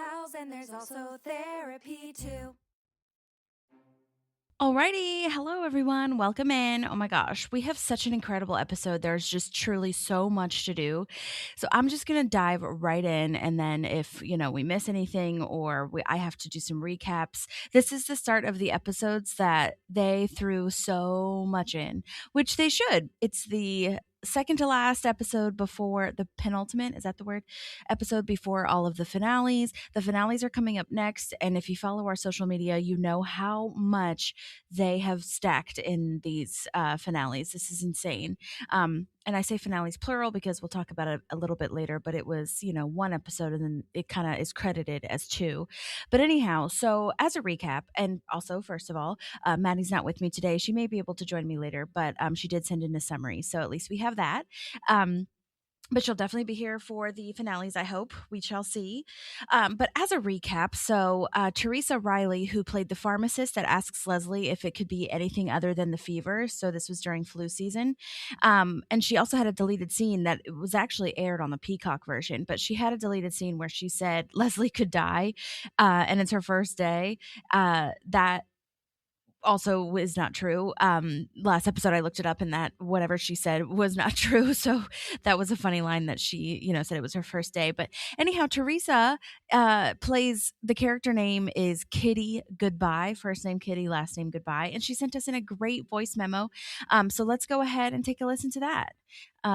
pals, and there's also therapy too. Alrighty, hello everyone, welcome in. Oh my gosh, we have such an incredible episode. There's just truly so much to do. So I'm just gonna dive right in, and then if we miss anything or I have to do some recaps, this is the start of the episodes that they threw so much in, which they should. It's the second to last episode before the penultimate, is that the word? Episode before all of the finales. The finales are coming up next, and if you follow our social media, you know how much they have stacked in these finales. This is insane. And I say finales plural because we'll talk about it a little bit later, but it was, one episode and then it kind of is credited as two. But anyhow, so as a recap, and also, first of all, Maddie's not with me today. She may be able to join me later, but she did send in a summary. So at least we have that. But she'll definitely be here for the finales, I hope. We shall see. But as a recap, so Teresa Reilly, who played the pharmacist that asks Leslie if it could be anything other than the fever. So this was during flu season. And she also had a deleted scene that it was actually aired on the Peacock version, but she had a deleted scene where she said Leslie could die. And it's her first day. That also is not true. Last episode I looked it up and that whatever she said was not true. So that was a funny line that she, said it was her first day. But anyhow, Teresa plays the character name is Kitty Goodbye, first name Kitty, last name Goodbye. And she sent us in a great voice memo. So let's go ahead and take a listen to that.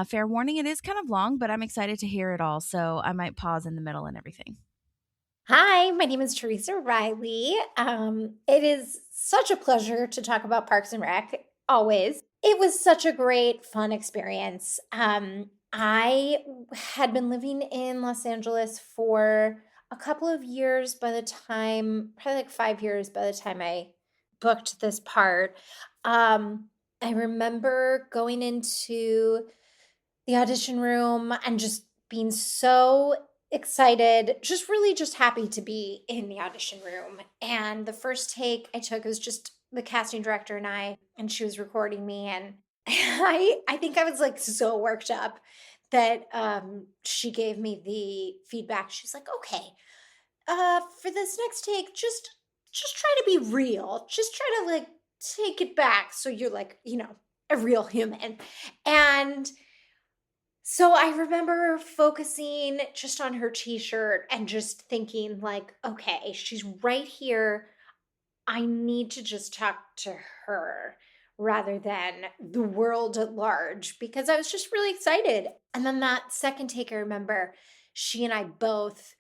Fair warning, it is kind of long, but I'm excited to hear it all. So I might pause in the middle and everything. Hi, my name is Teresa Reilly. It is such a pleasure to talk about Parks and Rec, always. It was such a great, fun experience. I had been living in Los Angeles for a couple of years by the time, probably like 5 years by the time I booked this part. I remember going into the audition room and just being so excited, just really just happy to be in the audition room. And the first take I took was just the casting director and she was recording me. And I think I was like so worked up that she gave me the feedback. She's like, okay, for this next take, just try to be real. Just try to like take it back so you're like, a real human. And so I remember focusing just on her t-shirt and just thinking like, okay, she's right here. I need to just talk to her rather than the world at large because I was just really excited. And then that second take, I remember she and I both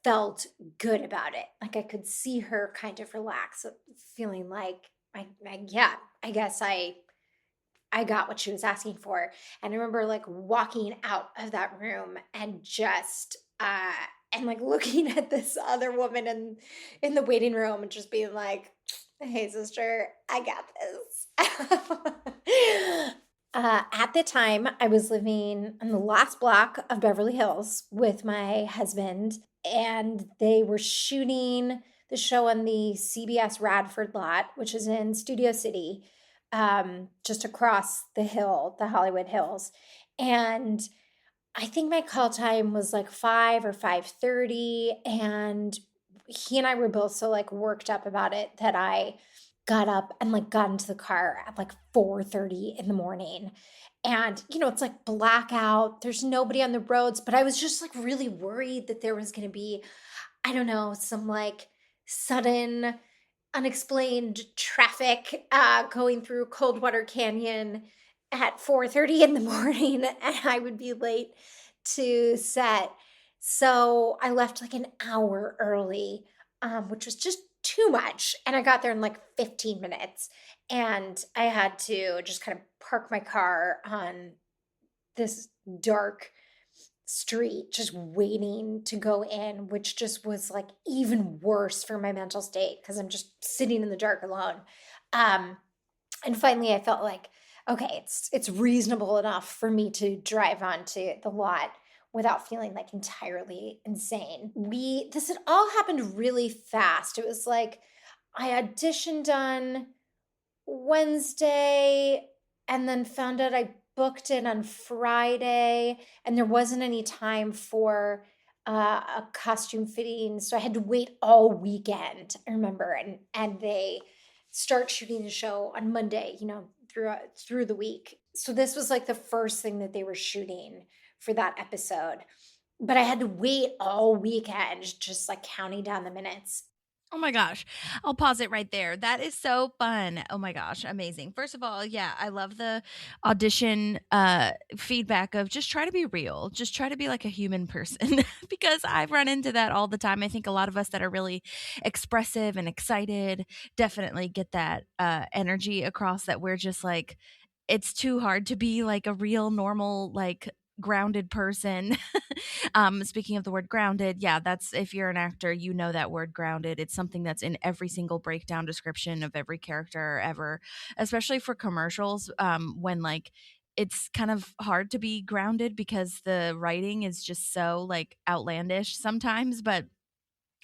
felt good about it. Like I could see her kind of relax, feeling like, yeah, I guess I got what she was asking for. And I remember like walking out of that room and just and like looking at this other woman in the waiting room and just being like, hey sister, I got this. At the time, I was living in the last block of Beverly Hills with my husband, and they were shooting the show on the CBS Radford lot, which is in Studio City, just across the hill, the Hollywood Hills. And I think my call time was like 5 or 5:30, and he and I were both so like worked up about it that I got up and like got into the car at like 4:30 in the morning. And it's like blackout. There's nobody on the roads, but I was just like really worried that there was going to be, I don't know, some like sudden unexplained traffic going through Coldwater Canyon at 4:30 in the morning and I would be late to set. So I left like an hour early, which was just too much. And I got there in like 15 minutes. And I had to just kind of park my car on this dark street, just waiting to go in, which just was like even worse for my mental state because I'm just sitting in the dark alone. And finally, I felt like, okay, it's reasonable enough for me to drive onto the lot without feeling like entirely insane. This had all happened really fast. It was like I auditioned on Wednesday and then found out I booked it on Friday and there wasn't any time for a costume fitting. So I had to wait all weekend, I remember. And they start shooting the show on Monday, through the week. So this was like the first thing that they were shooting for that episode. But I had to wait all weekend, just like counting down the minutes. Oh my gosh. I'll pause it right there. That is so fun. Oh my gosh, amazing. First of all, yeah, I love the audition feedback of just try to be real. Just try to be like a human person because I've run into that all the time. I think a lot of us that are really expressive and excited definitely get that energy across that we're just like it's too hard to be like a real normal like grounded person. Speaking of the word grounded, yeah, that's if you're an actor, you know that word grounded. It's something that's in every single breakdown description of every character ever, especially for commercials. When like it's kind of hard to be grounded because the writing is just so like outlandish sometimes, but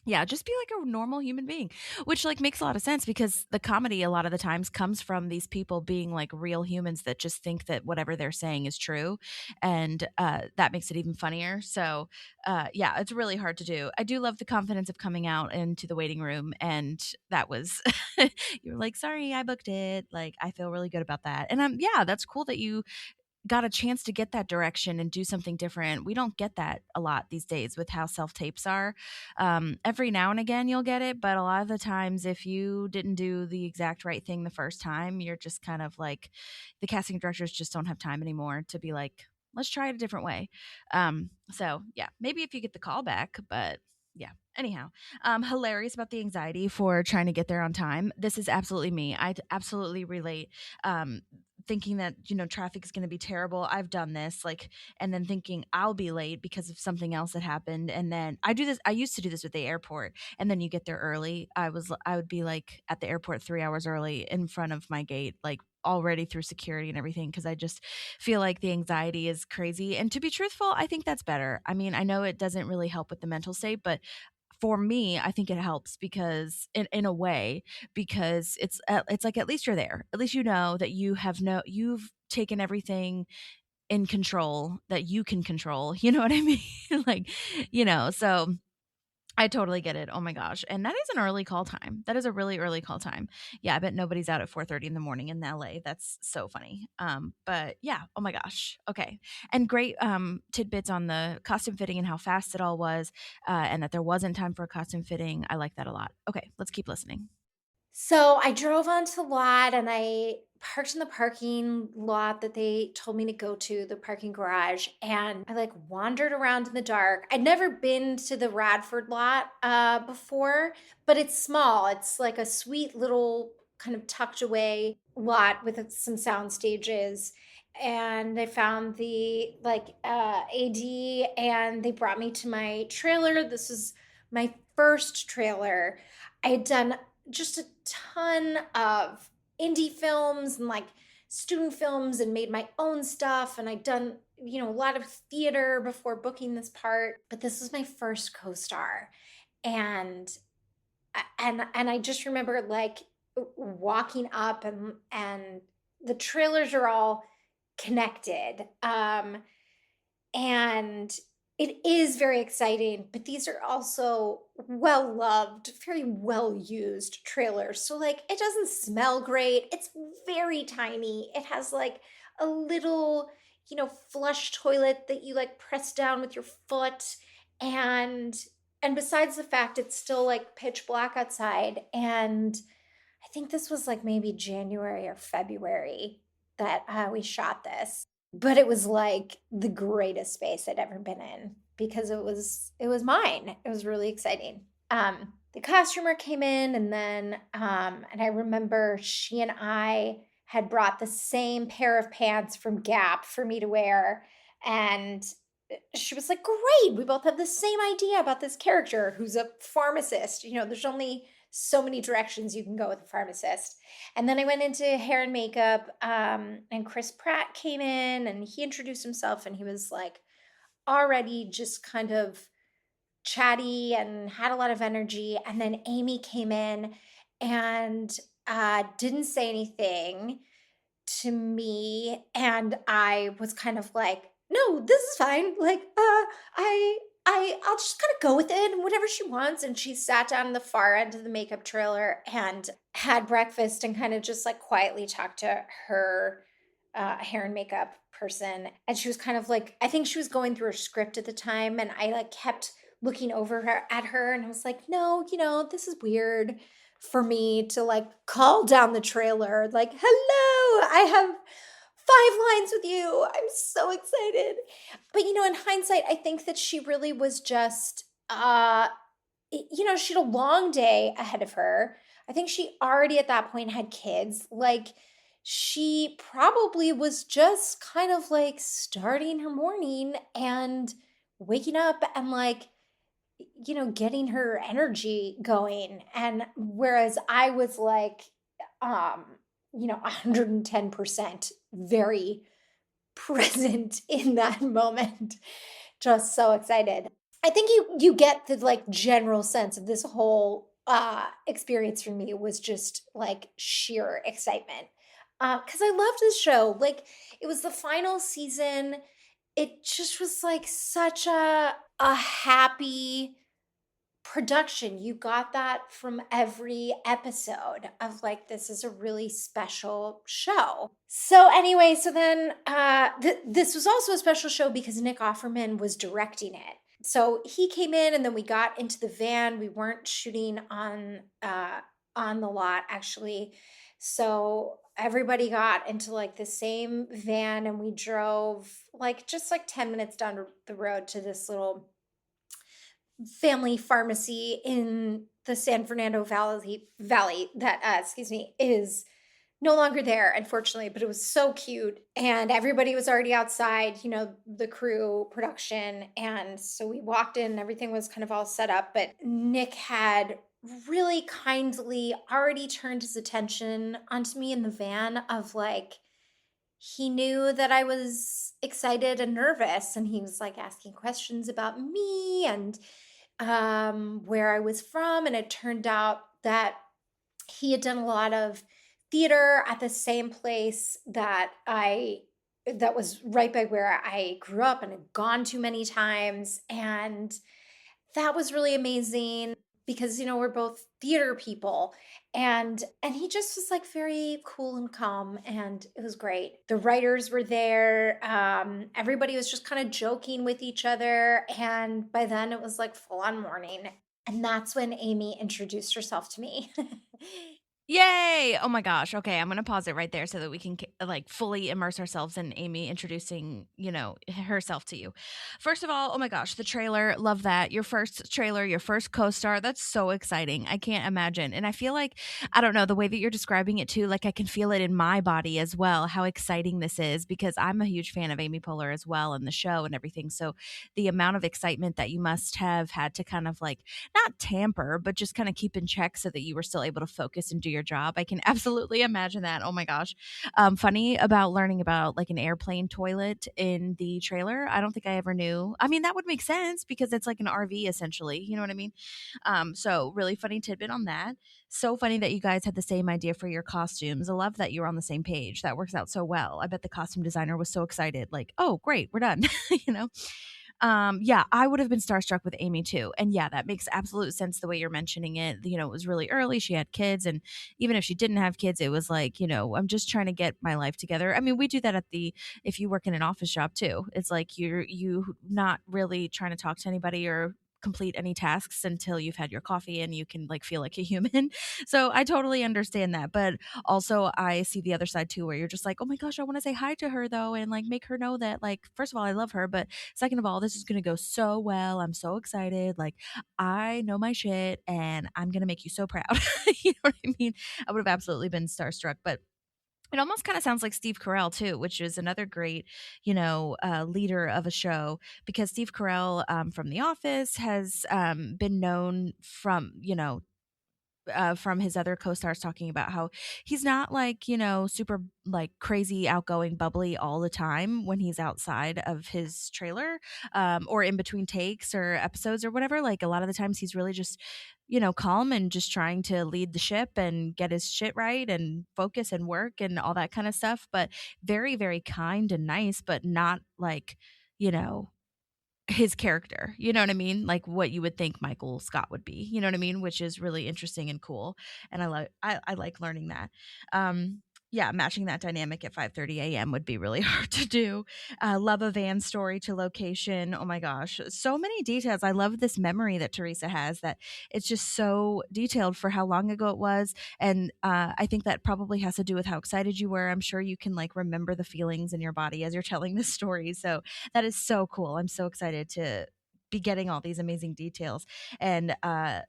yeah, just be like a normal human being, which like makes a lot of sense because the comedy a lot of the times comes from these people being like real humans that just think that whatever they're saying is true, and that makes it even funnier. So, yeah, it's really hard to do. I do love the confidence of coming out into the waiting room, and that was you're like, sorry, I booked it. Like, I feel really good about that, and yeah, that's cool that you got a chance to get that direction and do something different. We don't get that a lot these days with how self tapes are. Every now and again, you'll get it, but a lot of the times, if you didn't do the exact right thing the first time, you're just kind of like the casting directors just don't have time anymore to be like, let's try it a different way. So, yeah, maybe if you get the call back, but yeah. Anyhow, hilarious about the anxiety for trying to get there on time. This is absolutely me. I absolutely relate. Thinking that traffic is going to be terrible. I've done this like, and then thinking I'll be late because of something else that happened, and then I used to do this with the airport, and then you get there early. I would be like at the airport 3 hours early in front of my gate, like already through security and everything, because I just feel like the anxiety is crazy. And to be truthful, I think that's better. I mean, I know it doesn't really help with the mental state, but for me, I think it helps because in a way, because it's like at least you're there. At least you know that you've taken everything in control that you can control. You know what I mean? Like, so I totally get it. Oh my gosh. And that is an early call time. That is a really early call time. Yeah, I bet nobody's out at 4:30 in the morning in LA. That's so funny. But yeah, oh my gosh. Okay. And great tidbits on the costume fitting and how fast it all was, and that there wasn't time for a costume fitting. I like that a lot. Okay, let's keep listening. So I drove onto the lot and I parked in the parking lot that they told me to go to, the parking garage, and I like wandered around in the dark. I'd never been to the Radford lot before, but it's small. It's like a sweet little kind of tucked away lot with some sound stages. And I found the AD, and they brought me to my trailer. This was my first trailer. I had done just a ton of indie films and like student films and made my own stuff, and I'd done a lot of theater before booking this part, but this was my first co-star. And and I just remember like walking up, and the trailers are all connected, and it is very exciting, but these are also well loved, very well used trailers. So, like, it doesn't smell great. It's very tiny. It has like a little, flush toilet that you like press down with your foot. And besides the fact it's still like pitch black outside, and I think this was like maybe January or February that we shot this, but it was like the greatest space I'd ever been in because it was mine. It was really exciting. The costumer came in, and then and I remember she and I had brought the same pair of pants from Gap for me to wear, and she was like, "Great, we both have the same idea about this character who's a pharmacist." There's only so many directions you can go with a pharmacist. And then I went into hair and makeup, and Chris Pratt came in and he introduced himself, and he was like already just kind of chatty and had a lot of energy. And then Amy came in and didn't say anything to me. And I was kind of like, no, this is fine. Like, I'll just kind of go with it and whatever she wants. And she sat down in the far end of the makeup trailer and had breakfast and kind of just like quietly talked to her hair and makeup person. And she was kind of like, I think she was going through her script at the time. And I like kept looking over her at her and I was like, no, this is weird for me to like call down the trailer, like, hello, I have 5 lines with you. I'm so excited. But in hindsight, I think that she really was just she had a long day ahead of her. I think she already at that point had kids. Like she probably was just kind of like starting her morning and waking up and like getting her energy going. And whereas I was like 110% very present in that moment, just so excited. I think you get the like general sense of this whole experience for me was just like sheer excitement. Because I loved this show. Like it was the final season. It just was like such a happy production. You got that from every episode of like, this is a really special show. So anyway, so then this was also a special show because Nick Offerman was directing it. So he came in and then we got into the van. We weren't shooting on the lot actually. So everybody got into like the same van and we drove like just like 10 minutes down the road to this little family pharmacy in the San Fernando Valley that is no longer there, unfortunately, but it was so cute. And everybody was already outside, the crew production. And so we walked in, everything was kind of all set up, but Nick had really kindly already turned his attention onto me in the van of like, he knew that I was excited and nervous and he was like asking questions about me and where I was from. And it turned out that he had done a lot of theater at the same place that was right by where I grew up and had gone to many times. And that was really amazing because we're both theater people, and he just was like very cool and calm, and it was great. The writers were there. Everybody was just kind of joking with each other, and by then it was like full on morning, and that's when Amy introduced herself to me. Yay! Oh my gosh. Okay, I'm gonna pause it right there so that we can like fully immerse ourselves in Amy introducing, herself to you. First of all, oh my gosh, the trailer, love that. Your first trailer, your first co-star, that's so exciting. I can't imagine. And I feel like, I don't know, the way that you're describing it too, like I can feel it in my body as well, how exciting this is because I'm a huge fan of Amy Poehler as well and the show and everything. So the amount of excitement that you must have had to kind of like not tamper, but just kind of keep in check so that you were still able to focus and do your job. I can absolutely imagine that. Oh my gosh. Funny about learning about like an airplane toilet in the trailer. I don't think I ever knew. I mean, that would make sense because it's like an RV essentially. You know what I mean? So really funny tidbit on that. So funny that you guys had the same idea for your costumes. I love that you were on the same page. That works out so well. I bet the costume designer was so excited. Like, oh, great, we're done. you know? Yeah, I would have been starstruck with Amy too. And yeah, that makes absolute sense the way you're mentioning it. It was really early. She had kids. And even if she didn't have kids, it was like, I'm just trying to get my life together. I mean, we do that if you work in an office job too. It's like you not really trying to talk to anybody or complete any tasks until you've had your coffee and you can like feel like a human. So I totally understand that. But also I see the other side too, where you're just like, oh my gosh, I want to say hi to her though. And like make her know that like, first of all, I love her. But second of all, this is going to go so well. I'm so excited. Like I know my shit and I'm going to make you so proud. You know what I mean? I would have absolutely been starstruck, but it almost kind of sounds like Steve Carell too, which is another great, leader of a show because Steve Carell from The Office has been known from his other co-stars talking about how he's not like super like crazy outgoing bubbly all the time when he's outside of his trailer or in between takes or episodes or whatever. Like a lot of the times he's really just calm and just trying to lead the ship and get his shit right and focus and work and all that kind of stuff, but very very kind and nice, but not like you know his character, you know what I mean? Like what you would think Michael Scott would be, you know what I mean? Which is really interesting and cool. And I like learning that. Yeah, matching that dynamic at 5:30 a.m. would be really hard to do. Love a van story to location. Oh my gosh, so many details. I love this memory that Teresa has, that it's just so detailed for how long ago it was. And I think that probably has to do with how excited you were. I'm sure you can like remember the feelings in your body as you're telling this story. So that is so cool. I'm so excited to be getting all these amazing details, and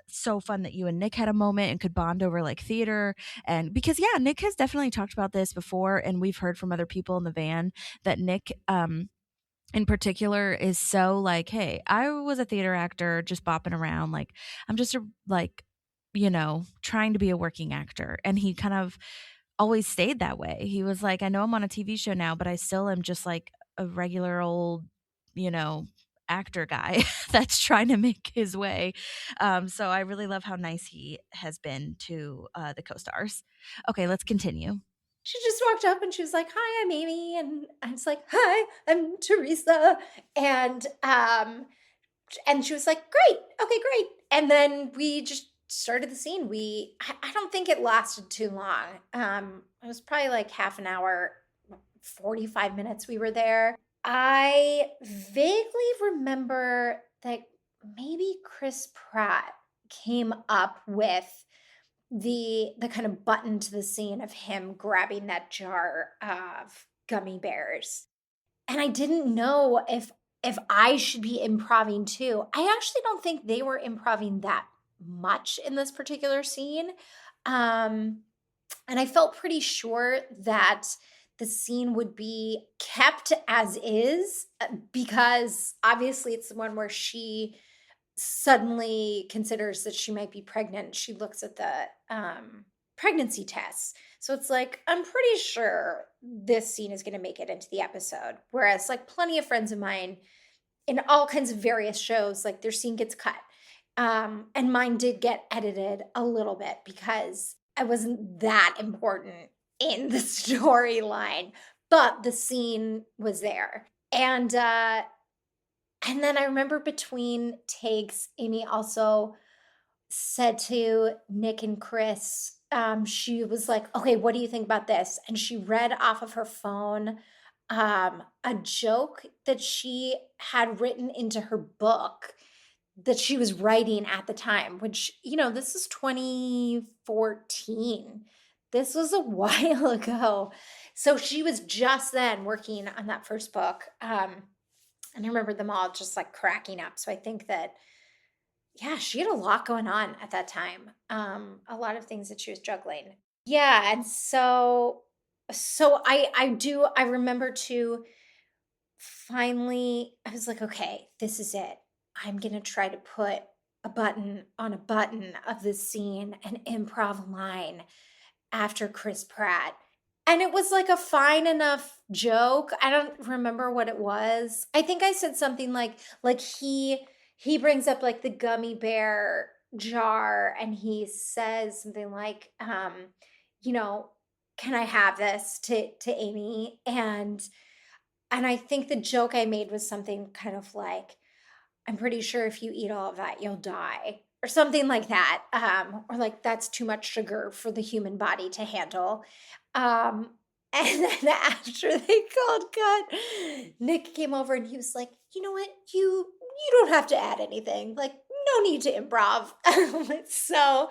so fun that you and Nick had a moment and could bond over like theater. And because yeah, Nick has definitely talked about this before, and we've heard from other people in the van that Nick in particular is so like, hey, I was a theater actor just bopping around, like I'm just a like, you know, trying to be a working actor. And he kind of always stayed that way. He was like, I know I'm on a TV show now, but I still am just like a regular old, you know, actor guy that's trying to make his way. So I really love how nice he has been to the co-stars. Okay, let's continue. She just walked up and she was like, "Hi, I'm Amy," and I was like, "Hi, I'm Teresa," and and she was like, "Great, okay, great," and then we just started the scene. I don't think it lasted too long. It was probably like half an hour, 45 minutes we were there. I vaguely remember that maybe Chris Pratt came up with the kind of button to the scene of him grabbing that jar of gummy bears. And I didn't know if I should be improving too. I actually don't think they were improving that much in this particular scene. Um and I felt pretty sure that the scene would be kept as is because obviously it's the one where she suddenly considers that she might be pregnant. She looks at the pregnancy tests. So it's like, I'm pretty sure this scene is going to make it into the episode. Whereas, like, plenty of friends of mine in all kinds of various shows, like, their scene gets cut. And mine did get edited a little bit because I wasn't that important in the storyline, but the scene was there. And then I remember between takes, Amy also said to Nick and Chris, she was like, "Okay, what do you think about this?" And she read off of her phone a joke that she had written into her book that she was writing at the time, which, you know, this is 2014. This was a while ago. So she was just then working on that first book. And I remember them all just like cracking up. So I think that, yeah, she had a lot going on at that time. A lot of things that she was juggling. Yeah. And so I remember to finally, I was like, okay, this is it. I'm going to try to put a button on a button of this scene and improv a line after Chris Pratt. And it was like a fine enough joke. I don't remember what it was. I think I said something like he brings up like the gummy bear jar and he says something like you know, can I have this to Amy? And I think the joke I made was something kind of like, I'm pretty sure if you eat all of that, you'll die, or something like that. Or like, that's too much sugar for the human body to handle. Um, and then after they called cut, Nick came over and he was like, "You know what? You don't have to add anything. Like, no need to improv." so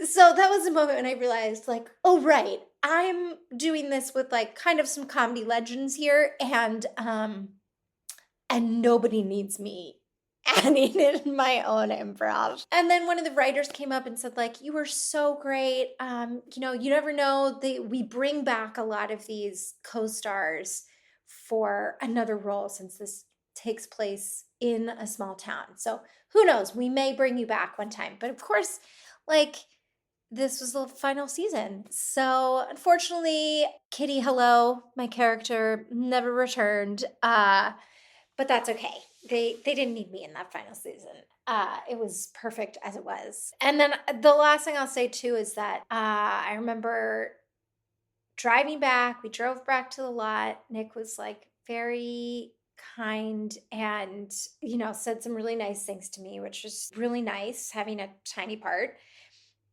so that was the moment when I realized, like, oh right, I'm doing this with like kind of some comedy legends here, and nobody needs me adding in my own improv. And then one of the writers came up and said, like, "You were so great. You know, you never know. We bring back a lot of these co-stars for another role since this takes place in a small town. So who knows? We may bring you back one time." But of course, like, this was the final season. So unfortunately, Kitty Hello, my character, never returned. But that's okay. They didn't need me in that final season. It was perfect as it was. And then the last thing I'll say too is that I remember driving back. We drove back to the lot. Nick was like very kind and, said some really nice things to me, which was really nice having a tiny part.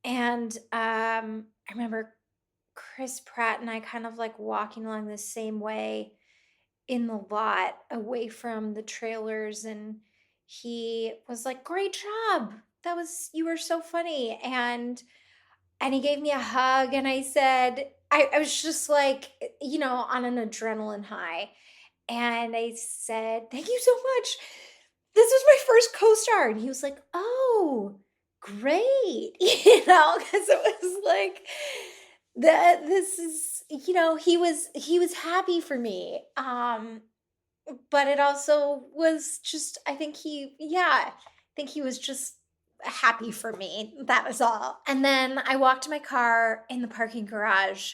And I remember Chris Pratt and I kind of like walking along the same way in the lot away from the trailers. And he was like, "Great job. You were so funny." And he gave me a hug, and I said, I was just like, on an adrenaline high. And I said, "Thank you so much. This was my first co-star." And he was like, "Oh, great." Because it was like that this is, he was happy for me. But it also was just, I think he was just happy for me. That was all. And then I walked to my car in the parking garage,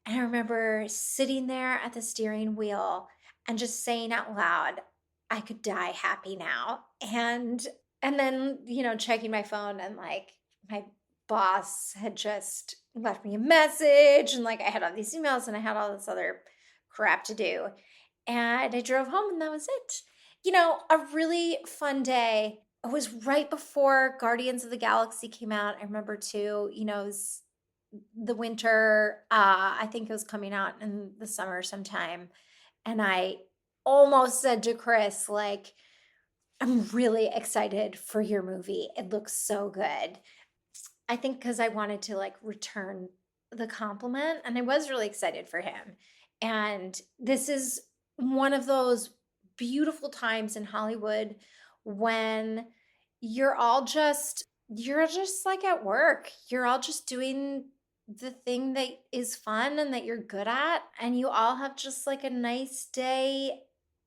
and I remember sitting there at the steering wheel and just saying out loud, "I could die happy now." And then, checking my phone, and like my boss had just left me a message, and like I had all these emails and I had all this other crap to do. And I drove home, and that was it. A really fun day. It was right before Guardians of the Galaxy came out. I remember too, it was the winter. I think it was coming out in the summer sometime. And I almost said to Chris, like, "I'm really excited for your movie. It looks so good." I think because I wanted to like return the compliment, and I was really excited for him. And this is one of those beautiful times in Hollywood when you're just like at work. You're all just doing the thing that is fun and that you're good at, and you all have just like a nice day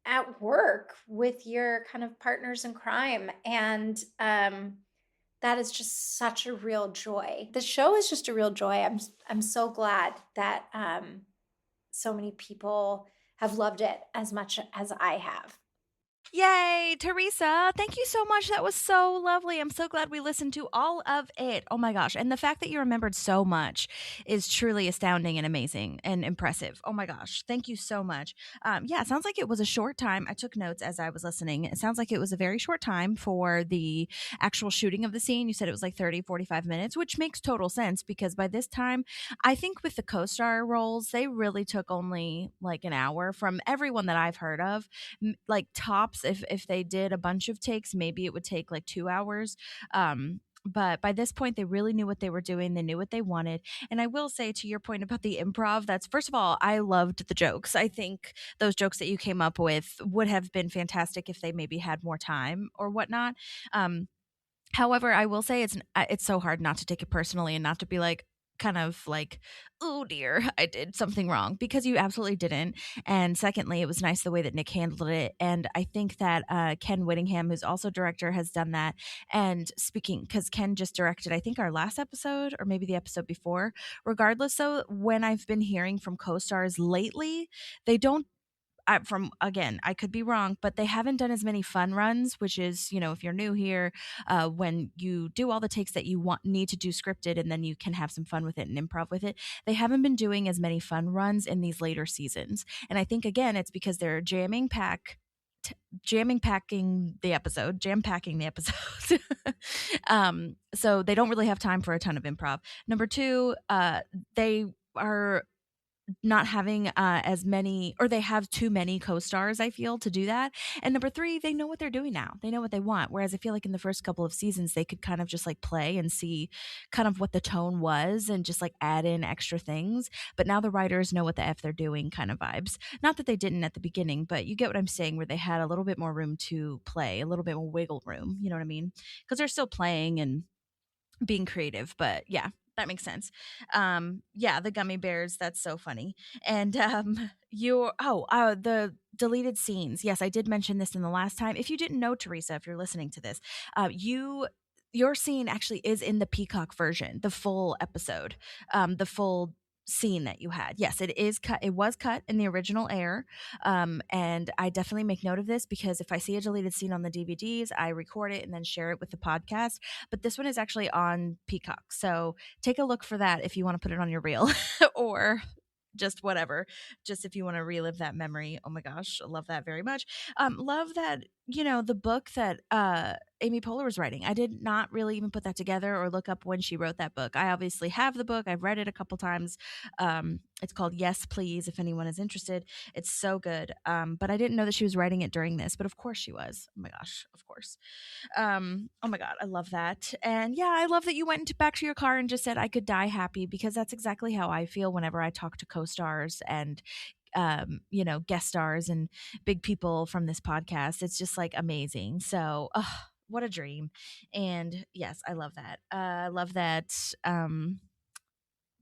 at work with your kind of partners in crime. And that is just such a real joy. The show is just a real joy. I'm so glad that so many people have loved it as much as I have. Yay, Teresa. Thank you so much. That was so lovely. I'm so glad we listened to all of it. Oh my gosh. And the fact that you remembered so much is truly astounding and amazing and impressive. Oh my gosh. Thank you so much. Yeah, it sounds like it was a short time. I took notes as I was listening. It sounds like it was a very short time for the actual shooting of the scene. You said it was like 30, 45 minutes, which makes total sense because by this time, I think with the co star roles, they really took only like an hour from everyone that I've heard of. Like tops, if they did a bunch of takes, maybe it would take like 2 hours. But by this point, they really knew what they were doing. They knew what they wanted. And I will say, to your point about the improv, that's first of all, I loved the jokes. I think those jokes that you came up with would have been fantastic if they maybe had more time or whatnot. However, I will say it's so hard not to take it personally and not to be like, kind of like, "Oh dear, I did something wrong," because you absolutely didn't. And secondly, it was nice the way that Nick handled it. And I think that Ken Whittingham, who's also director, has done that. And speaking, because Ken just directed, I think, our last episode or maybe the episode before. Regardless, though, when I've been hearing from co-stars lately, they don't, I could be wrong, but they haven't done as many fun runs, which is, if you're new here, when you do all the takes that you need to do scripted, and then you can have some fun with it and improv with it. They haven't been doing as many fun runs in these later seasons, and I think again it's because they're jam packing the episode. So they don't really have time for a ton of improv. Number two, they are not having as many, or they have too many co-stars, I feel, to do that. And number three, they know what they're doing now. They know what they want. Whereas I feel like in the first couple of seasons, they could kind of just like play and see kind of what the tone was and just like add in extra things. But now the writers know what the F they're doing kind of vibes. Not that they didn't at the beginning, but you get what I'm saying, where they had a little bit more room to play, a little bit more wiggle room. You know what I mean? Because they're still playing and being creative, but yeah, that makes sense. Yeah, the gummy bears, that's so funny. And the deleted scenes, yes, I did mention this in the last time. If you didn't know, Teresa, if you're listening to this, your scene actually is in the Peacock version, the full episode, the full scene that you had. Yes, it is cut. It was cut in the original air. And I definitely make note of this because if I see a deleted scene on the DVDs, I record it and then share it with the podcast. But this one is actually on Peacock. So take a look for that if you want to put it on your reel or just whatever. Just if you want to relive that memory. Oh my gosh, I love that very much. Love that, the book that Amy Poehler was writing. I did not really even put that together or look up when she wrote that book. I obviously have the book. I've read it a couple times. It's called Yes, Please, if anyone is interested. It's so good. But I didn't know that she was writing it during this, but of course she was. Oh my gosh, of course. Oh my God, I love that. And yeah, I love that you went back to your car and just said, I could die happy, because that's exactly how I feel whenever I talk to co-stars and guest stars and big people from this podcast. It's just like amazing. So, what a dream. And yes, I love that. I love that.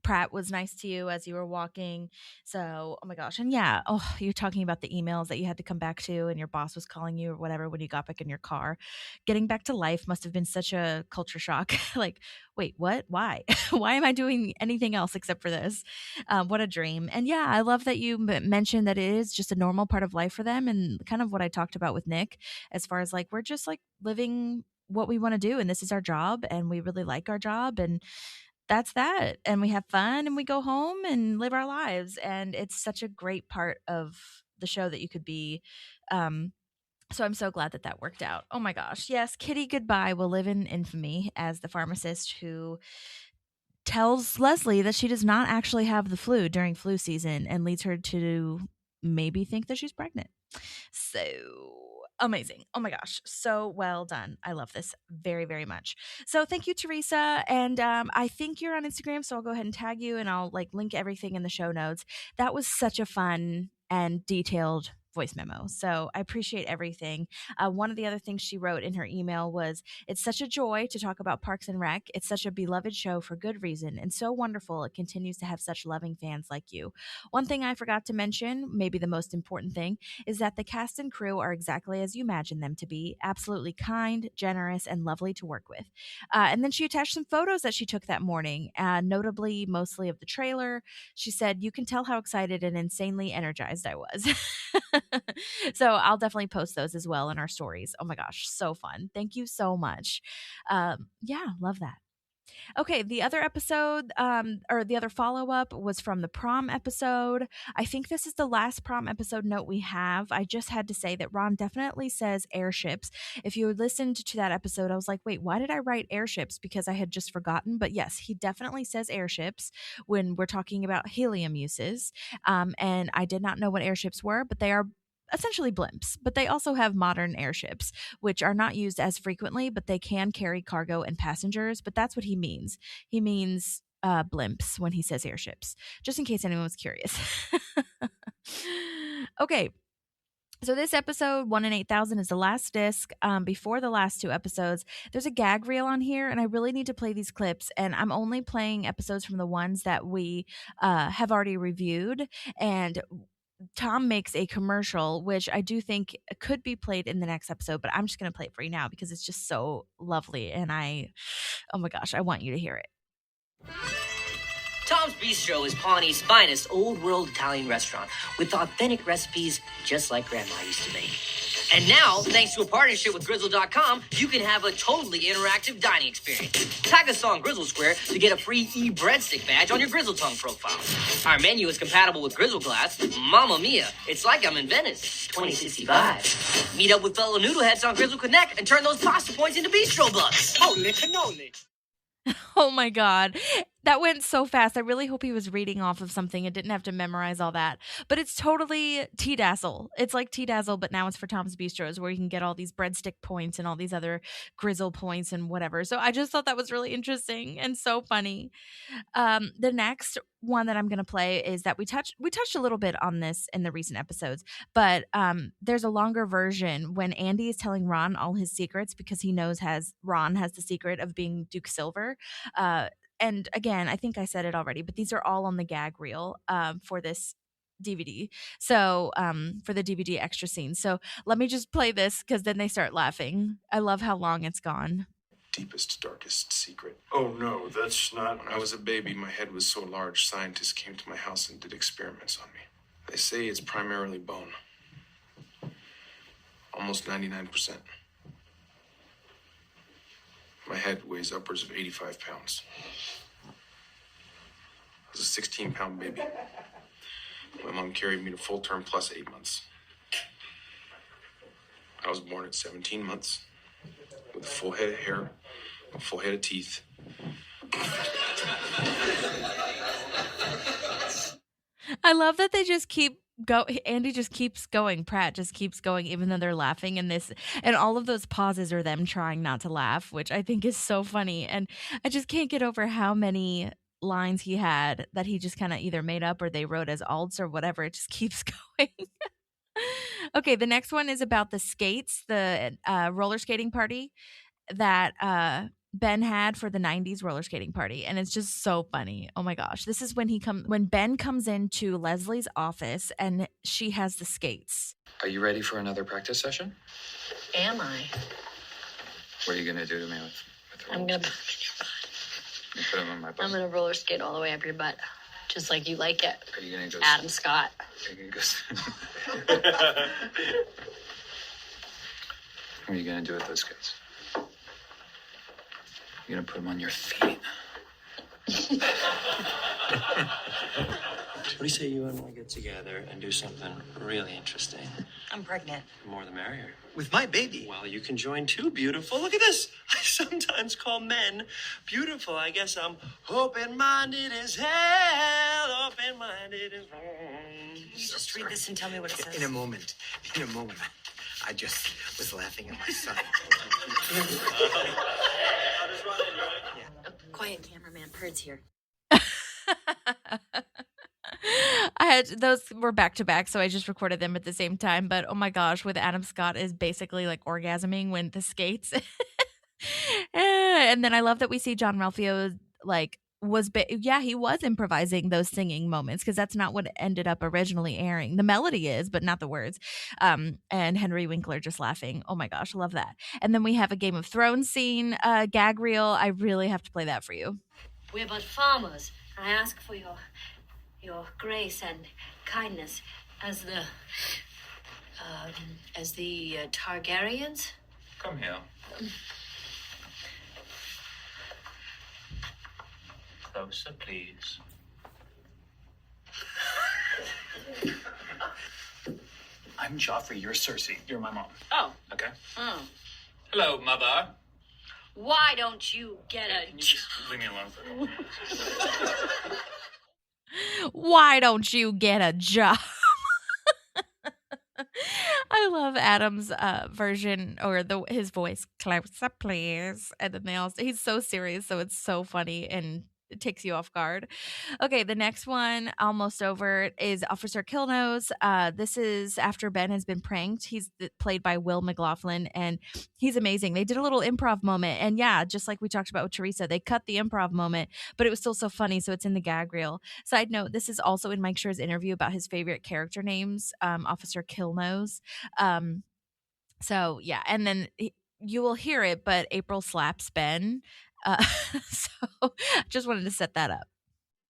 Pratt was nice to you as you were walking. So, oh my gosh. And yeah, you're talking about the emails that you had to come back to and your boss was calling you or whatever when you got back in your car. Getting back to life must have been such a culture shock. Like, wait, what? Why? Why am I doing anything else except for this? What a dream. And yeah, I love that you mentioned that it is just a normal part of life for them, and kind of what I talked about with Nick, as far as like, we're just like living what we want to do, and this is our job, and we really like our job, and that's that. And we have fun and we go home and live our lives. And it's such a great part of the show that you could be. So I'm so glad that that worked out. Oh my gosh. Yes, Kitty Goodbye will live in infamy as the pharmacist who tells Leslie that she does not actually have the flu during flu season and leads her to maybe think that she's pregnant. So amazing. Oh my gosh. So well done. I love this very, very much. So thank you, Teresa. And I think you're on Instagram, so I'll go ahead and tag you and I'll like link everything in the show notes. That was such a fun and detailed voice memo. So I appreciate everything. One of the other things she wrote in her email was, it's such a joy to talk about Parks and Rec. It's such a beloved show for good reason, and so wonderful it continues to have such loving fans like you. One thing I forgot to mention, maybe the most important thing, is that the cast and crew are exactly as you imagine them to be, absolutely kind, generous, and lovely to work with. And then she attached some photos that she took that morning, notably mostly of the trailer. She said, you can tell how excited and insanely energized I was. So I'll definitely post those as well in our stories. Oh my gosh, so fun. Thank you so much. Yeah, love that. Okay, the other episode, or the other follow up was from the prom episode. I think this is the last prom episode note we have. I just had to say that Ron definitely says airships. If you listened to that episode, I was like, wait, why did I write airships? Because I had just forgotten. But yes, he definitely says airships when we're talking about helium uses. And I did not know what airships were, but they are essentially blimps, but they also have modern airships, which are not used as frequently, but they can carry cargo and passengers. But that's what he means. He means blimps when he says airships, just in case anyone was curious. Okay. So this episode, 1 in 8,000, is the last disc. Before the last two episodes, there's a gag reel on here, and I really need to play these clips. And I'm only playing episodes from the ones that we have already reviewed. And Tom makes a commercial, which I do think could be played in the next episode, but I'm just going to play it for you now because it's just so lovely. And oh my gosh, I want you to hear it. Tom's Bistro is Pawnee's finest old-world Italian restaurant with authentic recipes just like Grandma used to make. And now, thanks to a partnership with Grizzle.com, you can have a totally interactive dining experience. Tag us on Grizzle Square to get a free e-breadstick badge on your Grizzle Tongue profile. Our menu is compatible with Grizzle Glass. Mamma mia, it's like I'm in Venice. 2065. Meet up with fellow noodleheads on Grizzle Connect and turn those pasta points into bistro bucks. Holy cannoli. Oh my God. That went so fast. I really hope he was reading off of something and didn't have to memorize all that. But it's totally T-Dazzle. It's like T-Dazzle, but now it's for Tom's Bistros, where you can get all these breadstick points and all these other grizzle points and whatever. So I just thought that was really interesting and so funny. The next one that I'm going to play is that we touched a little bit on this in the recent episodes, but there's a longer version when Andy is telling Ron all his secrets because he knows Ron has the secret of being Duke Silver. And again, I think I said it already, but these are all on the gag reel for this DVD. So for the DVD extra scenes. So let me just play this because then they start laughing. I love how long it's gone. Deepest, darkest secret. Oh no, that's not. When I was a baby, my head was so large, scientists came to my house and did experiments on me. They say it's primarily bone. Almost 99%. My head weighs upwards of 85 pounds. I was a 16-pound baby. My mom carried me to full term plus 8 months. I was born at 17 months with a full head of hair, a full head of teeth. I love that they just keep Andy just keeps going. Pratt just keeps going, even though they're laughing. And all of those pauses are them trying not to laugh, which I think is so funny. And I just can't get over how many lines he had that he just kind of either made up or they wrote as alts or whatever. It just keeps going. Okay, the next one is about the skates, the roller skating party that Ben had for the 90s roller skating party, and it's just so funny. Oh my gosh. This is when when Ben comes into Leslie's office and she has the skates. Are you ready for another practice session? Am I? What are you going to do to me with the I'm roller going to You put them on my butt. I'm going to roller skate all the way up your butt, just like you like it. Are you going to go... Adam Scott. Are you going to go... What are you going to do with those skates? You're going to put them on your feet. Teresa, you and I get together and do something really interesting. I'm pregnant. The more the merrier. With my baby. Well, you can join too, beautiful. Look at this. I sometimes call men beautiful. I guess I'm open-minded as hell. Open-minded as hell. Just read this and tell me what it says. In a moment. I just was laughing at my son. Quiet, cameraman. Perd's here. I had those were back to back, so I just recorded them at the same time. But oh my gosh, with Adam Scott is basically like orgasming when the skates. And then I love that we see John Ralphio like he was improvising those singing moments because that's not what ended up originally airing. The melody is, but not the words. And Henry Winkler just laughing. Oh my gosh, I love that. And then we have a Game of Thrones scene gag reel. I really have to play that for you. We're but farmers. I ask for your grace and kindness as the Targaryens. Come here. Closer, please. I'm Joffrey, you're Cersei. You're my mom. Oh. Okay. Oh. Hello, mother. Why don't you get a Just leave me alone for a moment. Why don't you get a job? I love Adam's version or his voice. Closer, please. And then he's so serious, so it's so funny and it takes you off guard. Okay, the next one, almost over, is Officer Killnose. This is after Ben has been pranked. He's played by Will McLaughlin, and he's amazing. They did a little improv moment, and yeah, just like we talked about with Teresa, they cut the improv moment, but it was still so funny, so it's in the gag reel. Side note, this is also in Mike Schur's interview about his favorite character names, Officer Killnose. So, yeah, and then you will hear it, but April slaps Ben. So just wanted to set that up.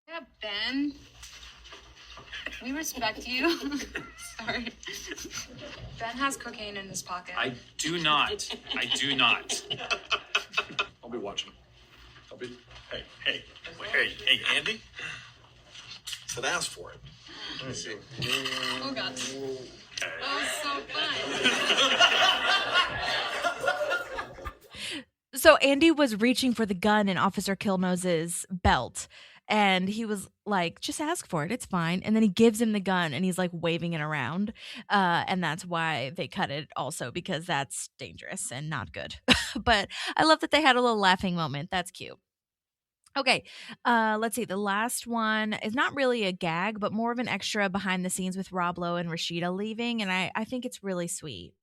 Yeah, Ben. We respect you. Sorry. Ben has cocaine in his pocket. I do not. I'll be watching. Hey, Andy? Said ask for it. Let me see. Oh, God. Oh, so fun. So Andy was reaching for the gun in Officer Killnose's belt, and he was like, just ask for it. It's fine. And then he gives him the gun, and he's like waving it around. And that's why they cut it also, because that's dangerous and not good. But I love that they had a little laughing moment. That's cute. Okay, let's see. The last one is not really a gag, but more of an extra behind the scenes with Rob Lowe and Rashida leaving, and I think it's really sweet.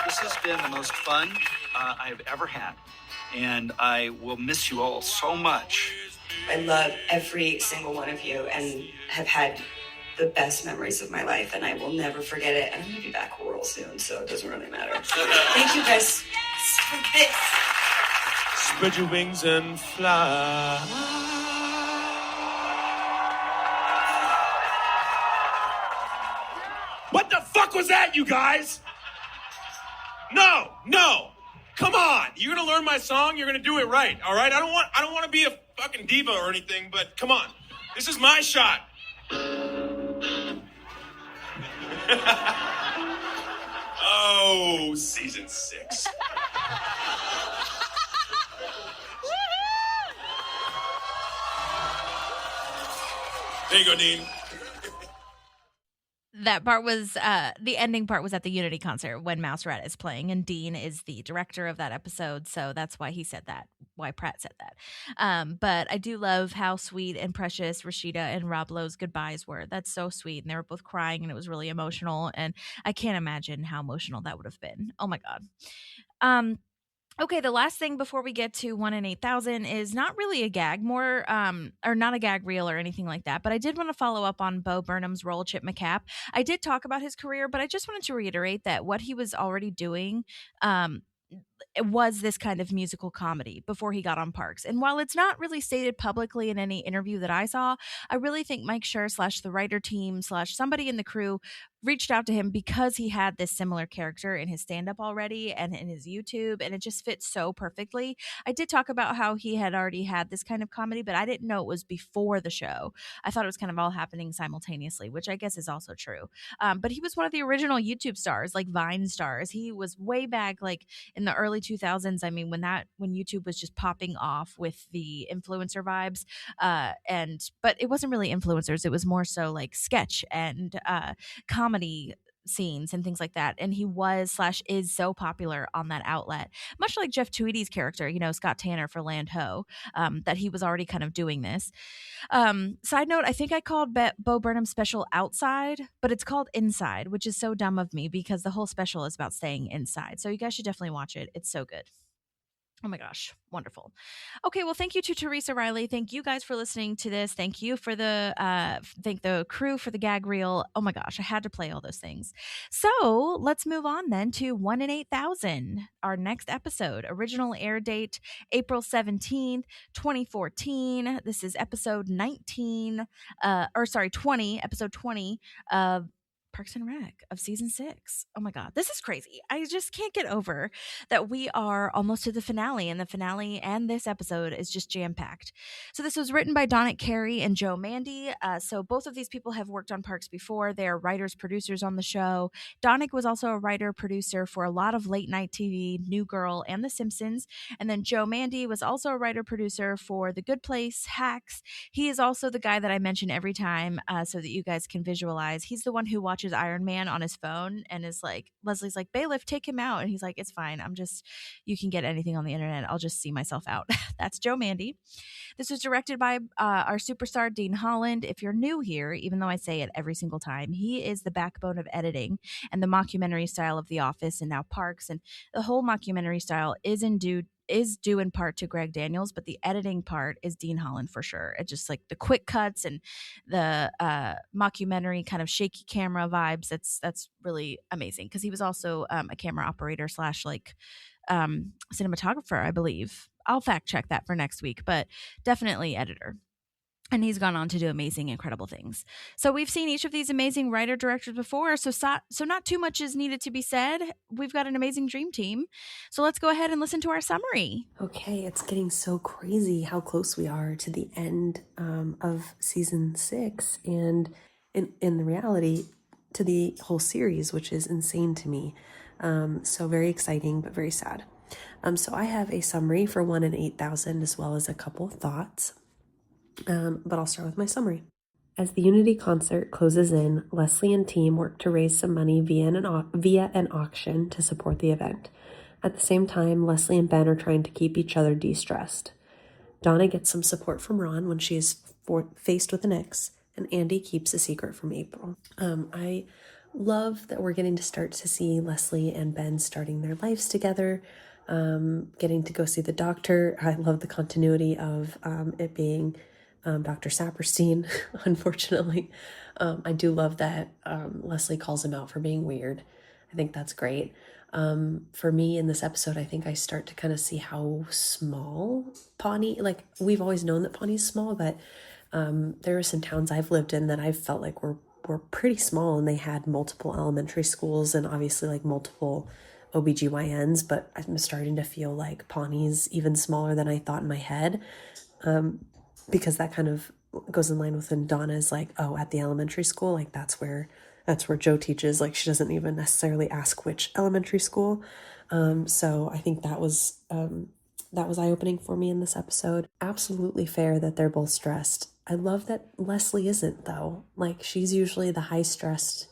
This has been the most fun I've ever had, and I will miss you all so much. I love every single one of you and have had the best memories of my life, and I will never forget it. And I'm going to be back real soon, so it doesn't really matter. Thank you guys for this. Spread your wings and fly. What the fuck was that, you guys? No. Come on. You're gonna learn my song. You're gonna do it right. All right. I don't want to be a fucking diva or anything, but come on. This is my shot. Oh, season 6. There you go, Dean. That part was the ending part was at the Unity concert when Mouse Rat is playing, and Dean is the director of that episode, so that's why he said that, why Pratt said that. But I do love how sweet and precious Rashida and Rob Lowe's goodbyes were. That's so sweet, and they were both crying, and it was really emotional, and I can't imagine how emotional that would have been. Oh my god. Okay, the last thing before we get to 1 in 8,000 is not really a gag, more or not a gag reel or anything like that. But I did want to follow up on Bo Burnham's role, Chip McCap. I did talk about his career, but I just wanted to reiterate that what he was already doing it was this kind of musical comedy before he got on Parks. And while it's not really stated publicly in any interview that I saw, I really think Mike Schur / the writer team / somebody in the crew reached out to him because he had this similar character in his stand-up already and in his YouTube, and it just fits so perfectly. I did talk about how he had already had this kind of comedy, but I didn't know it was before the show. I thought it was kind of all happening simultaneously, which I guess is also true. But he was one of the original YouTube stars, like Vine stars. He was way back, like in the early 2000s. I mean, when YouTube was just popping off with the influencer vibes, but it wasn't really influencers. It was more so like sketch and comedy scenes and things like that. And he was / is so popular on that outlet, much like Jeff Tweedy's character, Scott Tanner for Land Ho, that he was already kind of doing this. Side note, I think I called Bo Burnham's special Outside, but it's called Inside, which is so dumb of me because the whole special is about staying inside. So you guys should definitely watch it. It's so good. Oh my gosh, wonderful. Okay, well, thank you to Teresa Reilly. Thank you guys for listening to this. Thank you for thank the crew for the gag reel. Oh my gosh, I had to play all those things. So let's move on then to 1 in 8,000, our next episode. Original air date, April 17th, 2014. This is episode 20, episode 20 of Parks and Rec of season 6. Oh my God, this is crazy. I just can't get over that we are almost to the finale, and the finale and this episode is just jam-packed. So this was written by Donick Cary and Joe Mandy. So both of these people have worked on Parks before. They're writers, producers on the show. Donick was also a writer, producer for a lot of late night TV, New Girl, and The Simpsons. And then Joe Mandy was also a writer, producer for The Good Place, Hacks. He is also the guy that I mention every time so that you guys can visualize. He's the one who watches Iron Man on his phone and is like, Leslie's like, Bailiff, take him out. And he's like, it's fine. You can get anything on the internet. I'll just see myself out. That's Joe Mandy. This was directed by our superstar, Dean Holland. If you're new here, even though I say it every single time, he is the backbone of editing and the mockumentary style of The Office and now Parks. And the whole mockumentary style is due in part to Greg Daniels, but the editing part is Dean Holland for sure. It's just like the quick cuts and the mockumentary kind of shaky camera vibes. That's really amazing because he was also a camera operator / cinematographer, I believe. I'll fact check that for next week, but definitely editor. And he's gone on to do amazing, incredible things. So we've seen each of these amazing writer-directors before, so not too much is needed to be said. We've got an amazing dream team. So let's go ahead and listen to our summary. Okay, it's getting so crazy how close we are to the end of season 6, and in the reality, to the whole series, which is insane to me. So very exciting, but very sad. So I have a summary for 1 in 8,000, as well as a couple of thoughts. But I'll start with my summary. As the Unity concert closes in, Leslie and team work to raise some money via an auction to support the event. At the same time, Leslie and Ben are trying to keep each other de-stressed. Donna gets some support from Ron when she is faced with an ex, and Andy keeps a secret from April. I love that we're getting to start to see Leslie and Ben starting their lives together, getting to go see the doctor. I love the continuity of it being Dr. Saperstein, unfortunately. I do love that Leslie calls him out for being weird. I think that's great. For me in this episode, I think I start to kind of see how small Pawnee, like we've always known that Pawnee's small, but there are some towns I've lived in that I've felt like were pretty small, and they had multiple elementary schools and obviously like multiple OBGYNs, but I'm starting to feel like Pawnee's even smaller than I thought in my head. because that kind of goes in line with when Donna is like, oh, at the elementary school, like that's where Joe teaches. Like she doesn't even necessarily ask which elementary school. So I think that was eye-opening for me in this episode. Absolutely fair that they're both stressed. I love that Leslie isn't, though. Like she's usually the high-stressed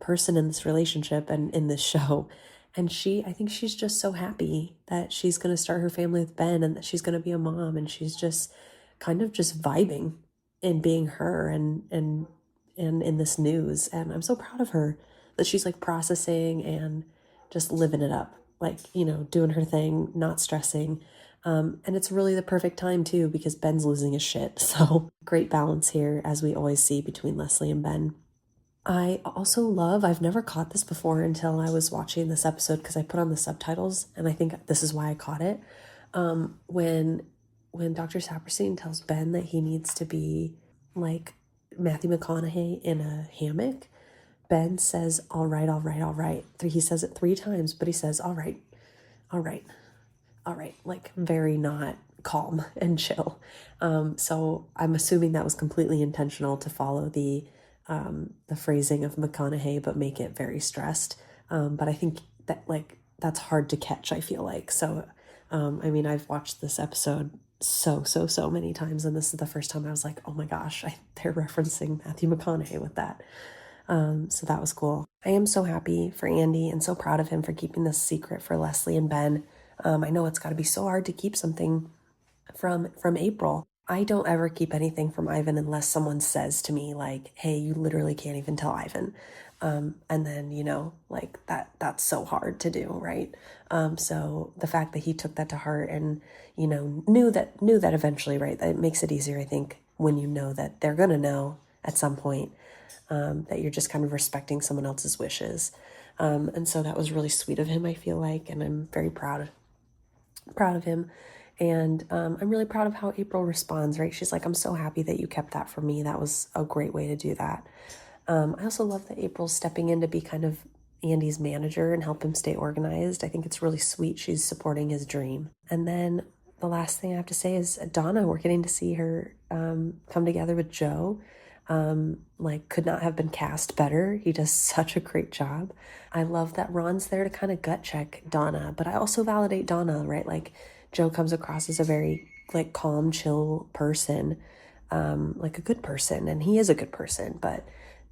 person in this relationship and in this show. And I think she's just so happy that she's going to start her family with Ben and that she's going to be a mom, and she's just kind of just vibing and being her and in this news. And I'm so proud of her that she's like processing and just living it up, like, you know, doing her thing, not stressing. And it's really the perfect time too, because Ben's losing his shit. So great balance here, as we always see between Leslie and Ben. I also love, I've never caught this before until I was watching this episode because I put on the subtitles, and I think this is why I caught it. When Dr. Saperstein tells Ben that he needs to be like Matthew McConaughey in a hammock, Ben says, all right, all right, all right. He says it 3 times, but he says, all right, all right, all right, like very not calm and chill. So I'm assuming that was completely intentional to follow the phrasing of McConaughey, but make it very stressed. But I think that like that's hard to catch, I feel like. So, I mean, I've watched this episode so many times, and this is the first time I was like, oh my gosh, they're referencing Matthew McConaughey with that. So that was cool. I am so happy for Andy and so proud of him for keeping this secret for Leslie and Ben. I know it's got to be so hard to keep something from April. I don't ever keep anything from Ivan unless someone says to me like, hey, you literally can't even tell Ivan. And then, you know, like that's so hard to do, right? So the fact that he took that to heart and, you know, knew that eventually, right, that it makes it easier, I think, when you know that they're going to know at some point, that you're just kind of respecting someone else's wishes. And so that was really sweet of him, I feel like, and I'm very proud of him. And I'm really proud of how April responds, right? She's like, I'm so happy that you kept that from me. That was a great way to do that. I also love that April's stepping in to be kind of Andy's manager and help him stay organized. I think it's really sweet. She's supporting his dream. And then the last thing I have to say is Donna, we're getting to see her come together with Joe. Like could not have been cast better. He does such a great job. I love that Ron's there to kind of gut check Donna, but I also validate Donna, right? Like Joe comes across as a very like calm, chill person, like a good person, and he is a good person, but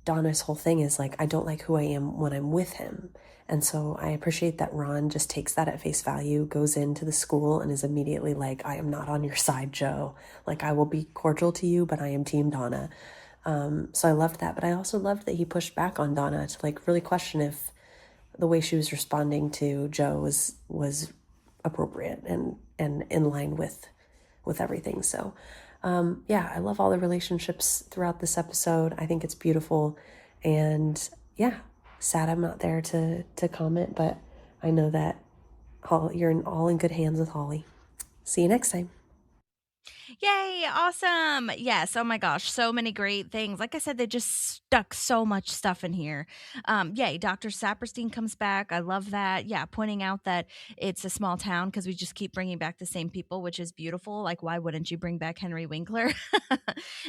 Donna's whole thing is like, I don't like who I am when I'm with him. And so I appreciate that Ron just takes that at face value, goes into the school and is immediately like, I am not on your side, Joe. Like I will be cordial to you, but I am Team Donna. So I loved that, but I also loved that he pushed back on Donna to like really question if the way she was responding to Joe was appropriate and in line with everything. So, yeah, I love all the relationships throughout this episode. I think it's beautiful, and yeah, sad I'm not there to comment, but I know that you're all in good hands with Holly. See you next time. Yay, awesome. Yes, oh my gosh, so many great things. Like I said, they just stuck so much stuff in here. Yay, Dr. Saperstein comes back. I love that. Yeah, pointing out that it's a small town because we just keep bringing back the same people, which is beautiful. Like, why wouldn't you bring back Henry Winkler?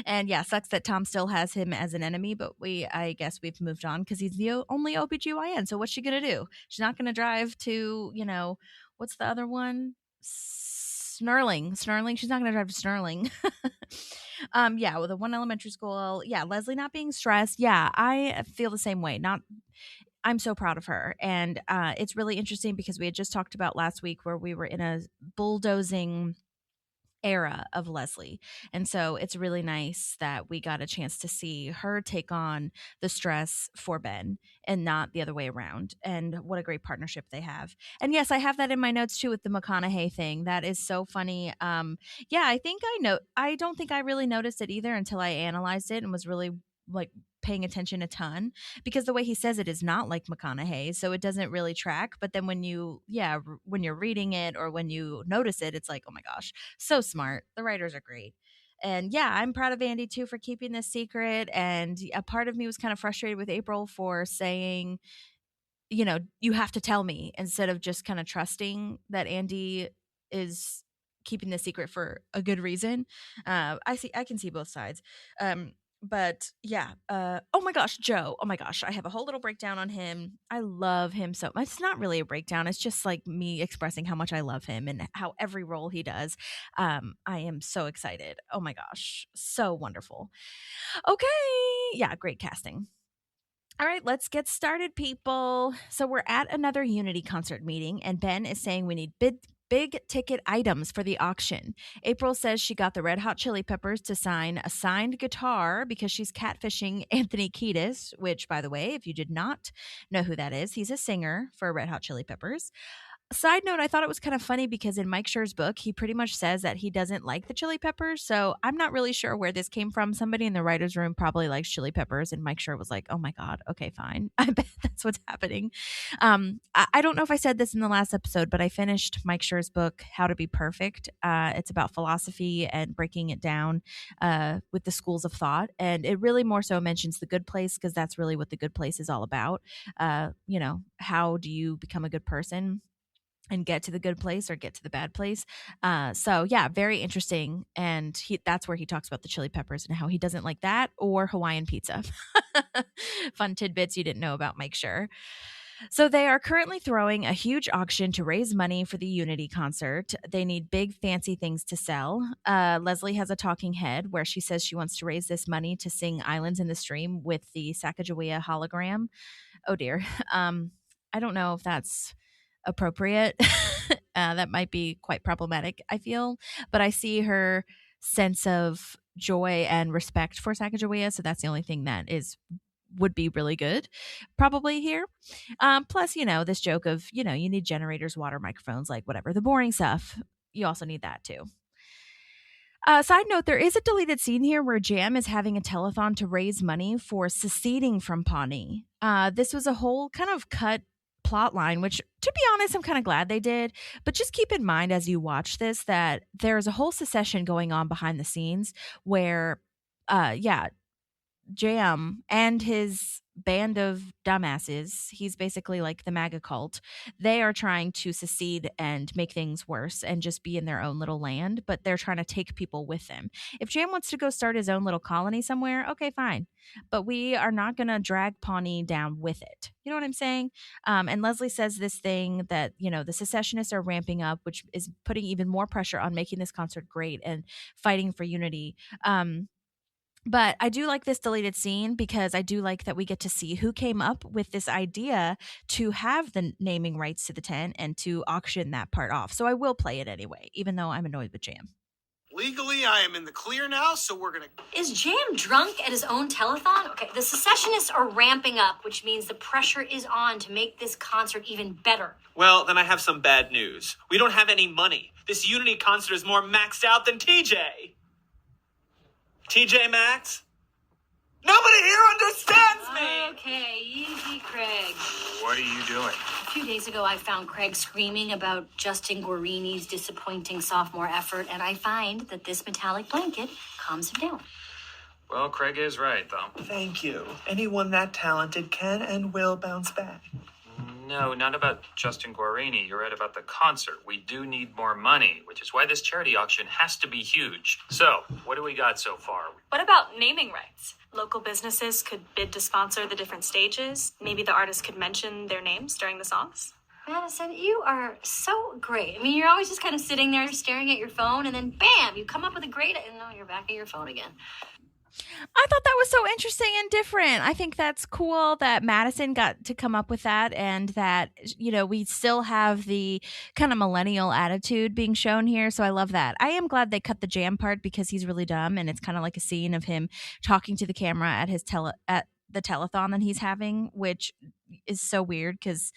And yeah, sucks that Tom still has him as an enemy, but I guess we've moved on because he's the only OBGYN. So what's she going to do? She's not going to drive to, what's the other one? Snarling. She's not going to drive to Snarling. Yeah, with the one elementary school. Yeah, Leslie not being stressed. Yeah, I feel the same way. I'm so proud of her. And it's really interesting because we had just talked about last week where we were in a bulldozing era of Leslie. And so it's really nice that we got a chance to see her take on the stress for Ben and not the other way around. And what a great partnership they have. And yes, I have that in my notes too with the McConaughey thing. That is so funny. Yeah, I don't think I really noticed it either until I analyzed it and was really like paying attention a ton, because the way he says it is not like McConaughey, so it doesn't really track. But then when you're reading it or when you notice it, it's like, oh my gosh, so smart. The writers are great. And yeah, I'm proud of Andy too for keeping this secret. And a part of me was kind of frustrated with April for saying, you have to tell me, instead of just kind of trusting that Andy is keeping the secret for a good reason. I can see both sides. But yeah, oh my gosh, Joe. Oh my gosh, I have a whole little breakdown on him. I love him so much. It's not really a breakdown. It's just like me expressing how much I love him and how every role he does. I am so excited. Oh my gosh, so wonderful. Okay, yeah, great casting. All right, let's get started, people. So we're at another Unity concert meeting, and Ben is saying we need big ticket items for the auction. April says she got the Red Hot Chili Peppers to sign a signed guitar because she's catfishing Anthony Kiedis, which, by the way, if you did not know who that is, he's a singer for Red Hot Chili Peppers. Side note, I thought it was kind of funny because in Mike Schur's book, he pretty much says that he doesn't like the Chili Peppers. So I'm not really sure where this came from. Somebody in the writer's room probably likes Chili Peppers, and Mike Schur was like, oh my God, okay, fine. I bet that's what's happening. I don't know if I said this in the last episode, but I finished Mike Schur's book, How to Be Perfect. It's about philosophy and breaking it down with the schools of thought. And it really more so mentions the good place because that's really what the good place is all about. How do you become a good person and get to the good place or get to the bad place. So yeah, very interesting. And that's where he talks about the Chili Peppers and how he doesn't like that or Hawaiian pizza. Fun tidbits you didn't know about Mike Schur. So they are currently throwing a huge auction to raise money for the Unity concert. They need big fancy things to sell. Leslie has a talking head where she says she wants to raise this money to sing Islands in the Stream with the Sacagawea hologram. Oh dear. I don't know if that's appropriate. That might be quite problematic, I feel, but I see her sense of joy and respect for Sacagawea, so that's the only thing that would be really good probably here. Plus, this joke of, you need generators, water, microphones, like whatever, the boring stuff. You also need that too. Side note, there is a deleted scene here where Jam is having a telethon to raise money for seceding from Pawnee. This was a whole kind of cut plot line, which, to be honest, I'm kind of glad they did. But just keep in mind as you watch this that there's a whole secession going on behind the scenes where, Jam and his band of dumbasses, he's basically like the MAGA cult, they are trying to secede and make things worse and just be in their own little land, but they're trying to take people with them. If Jam wants to go start his own little colony somewhere, okay, fine. But we are not going to drag Pawnee down with it. You know what I'm saying? And Leslie says this thing that, the secessionists are ramping up, which is putting even more pressure on making this concert great and fighting for unity. But I do like this deleted scene because I do like that we get to see who came up with this idea to have the naming rights to the tent and to auction that part off. So I will play it anyway, even though I'm annoyed with Jam. Legally, I am in the clear now, so we're gonna... Is Jam drunk at his own telethon? Okay, the secessionists are ramping up, which means the pressure is on to make this concert even better. Well, then I have some bad news. We don't have any money. This Unity concert is more maxed out than TJ. TJ Maxx? Nobody here understands me! Okay, easy, Craig. What are you doing? A few days ago, I found Craig screaming about Justin Guarini's disappointing sophomore effort, and I find that this metallic blanket calms him down. Well, Craig is right, though. Thank you. Anyone that talented can and will bounce back. No, not about Justin Guarini. You're right about the concert. We do need more money, which is why this charity auction has to be huge. So, what do we got so far? What about naming rights? Local businesses could bid to sponsor the different stages. Maybe the artists could mention their names during the songs. Madison, you are so great. I mean, you're always just kind of sitting there staring at your phone, and then bam, you come up with a great... And no, you're back at your phone again. I thought that was so interesting and different. I think that's cool that Madison got to come up with that and that, we still have the kind of millennial attitude being shown here. So I love that. I am glad they cut the Jam part because he's really dumb and it's kind of like a scene of him talking to the camera at his at the telethon that he's having, which is so weird because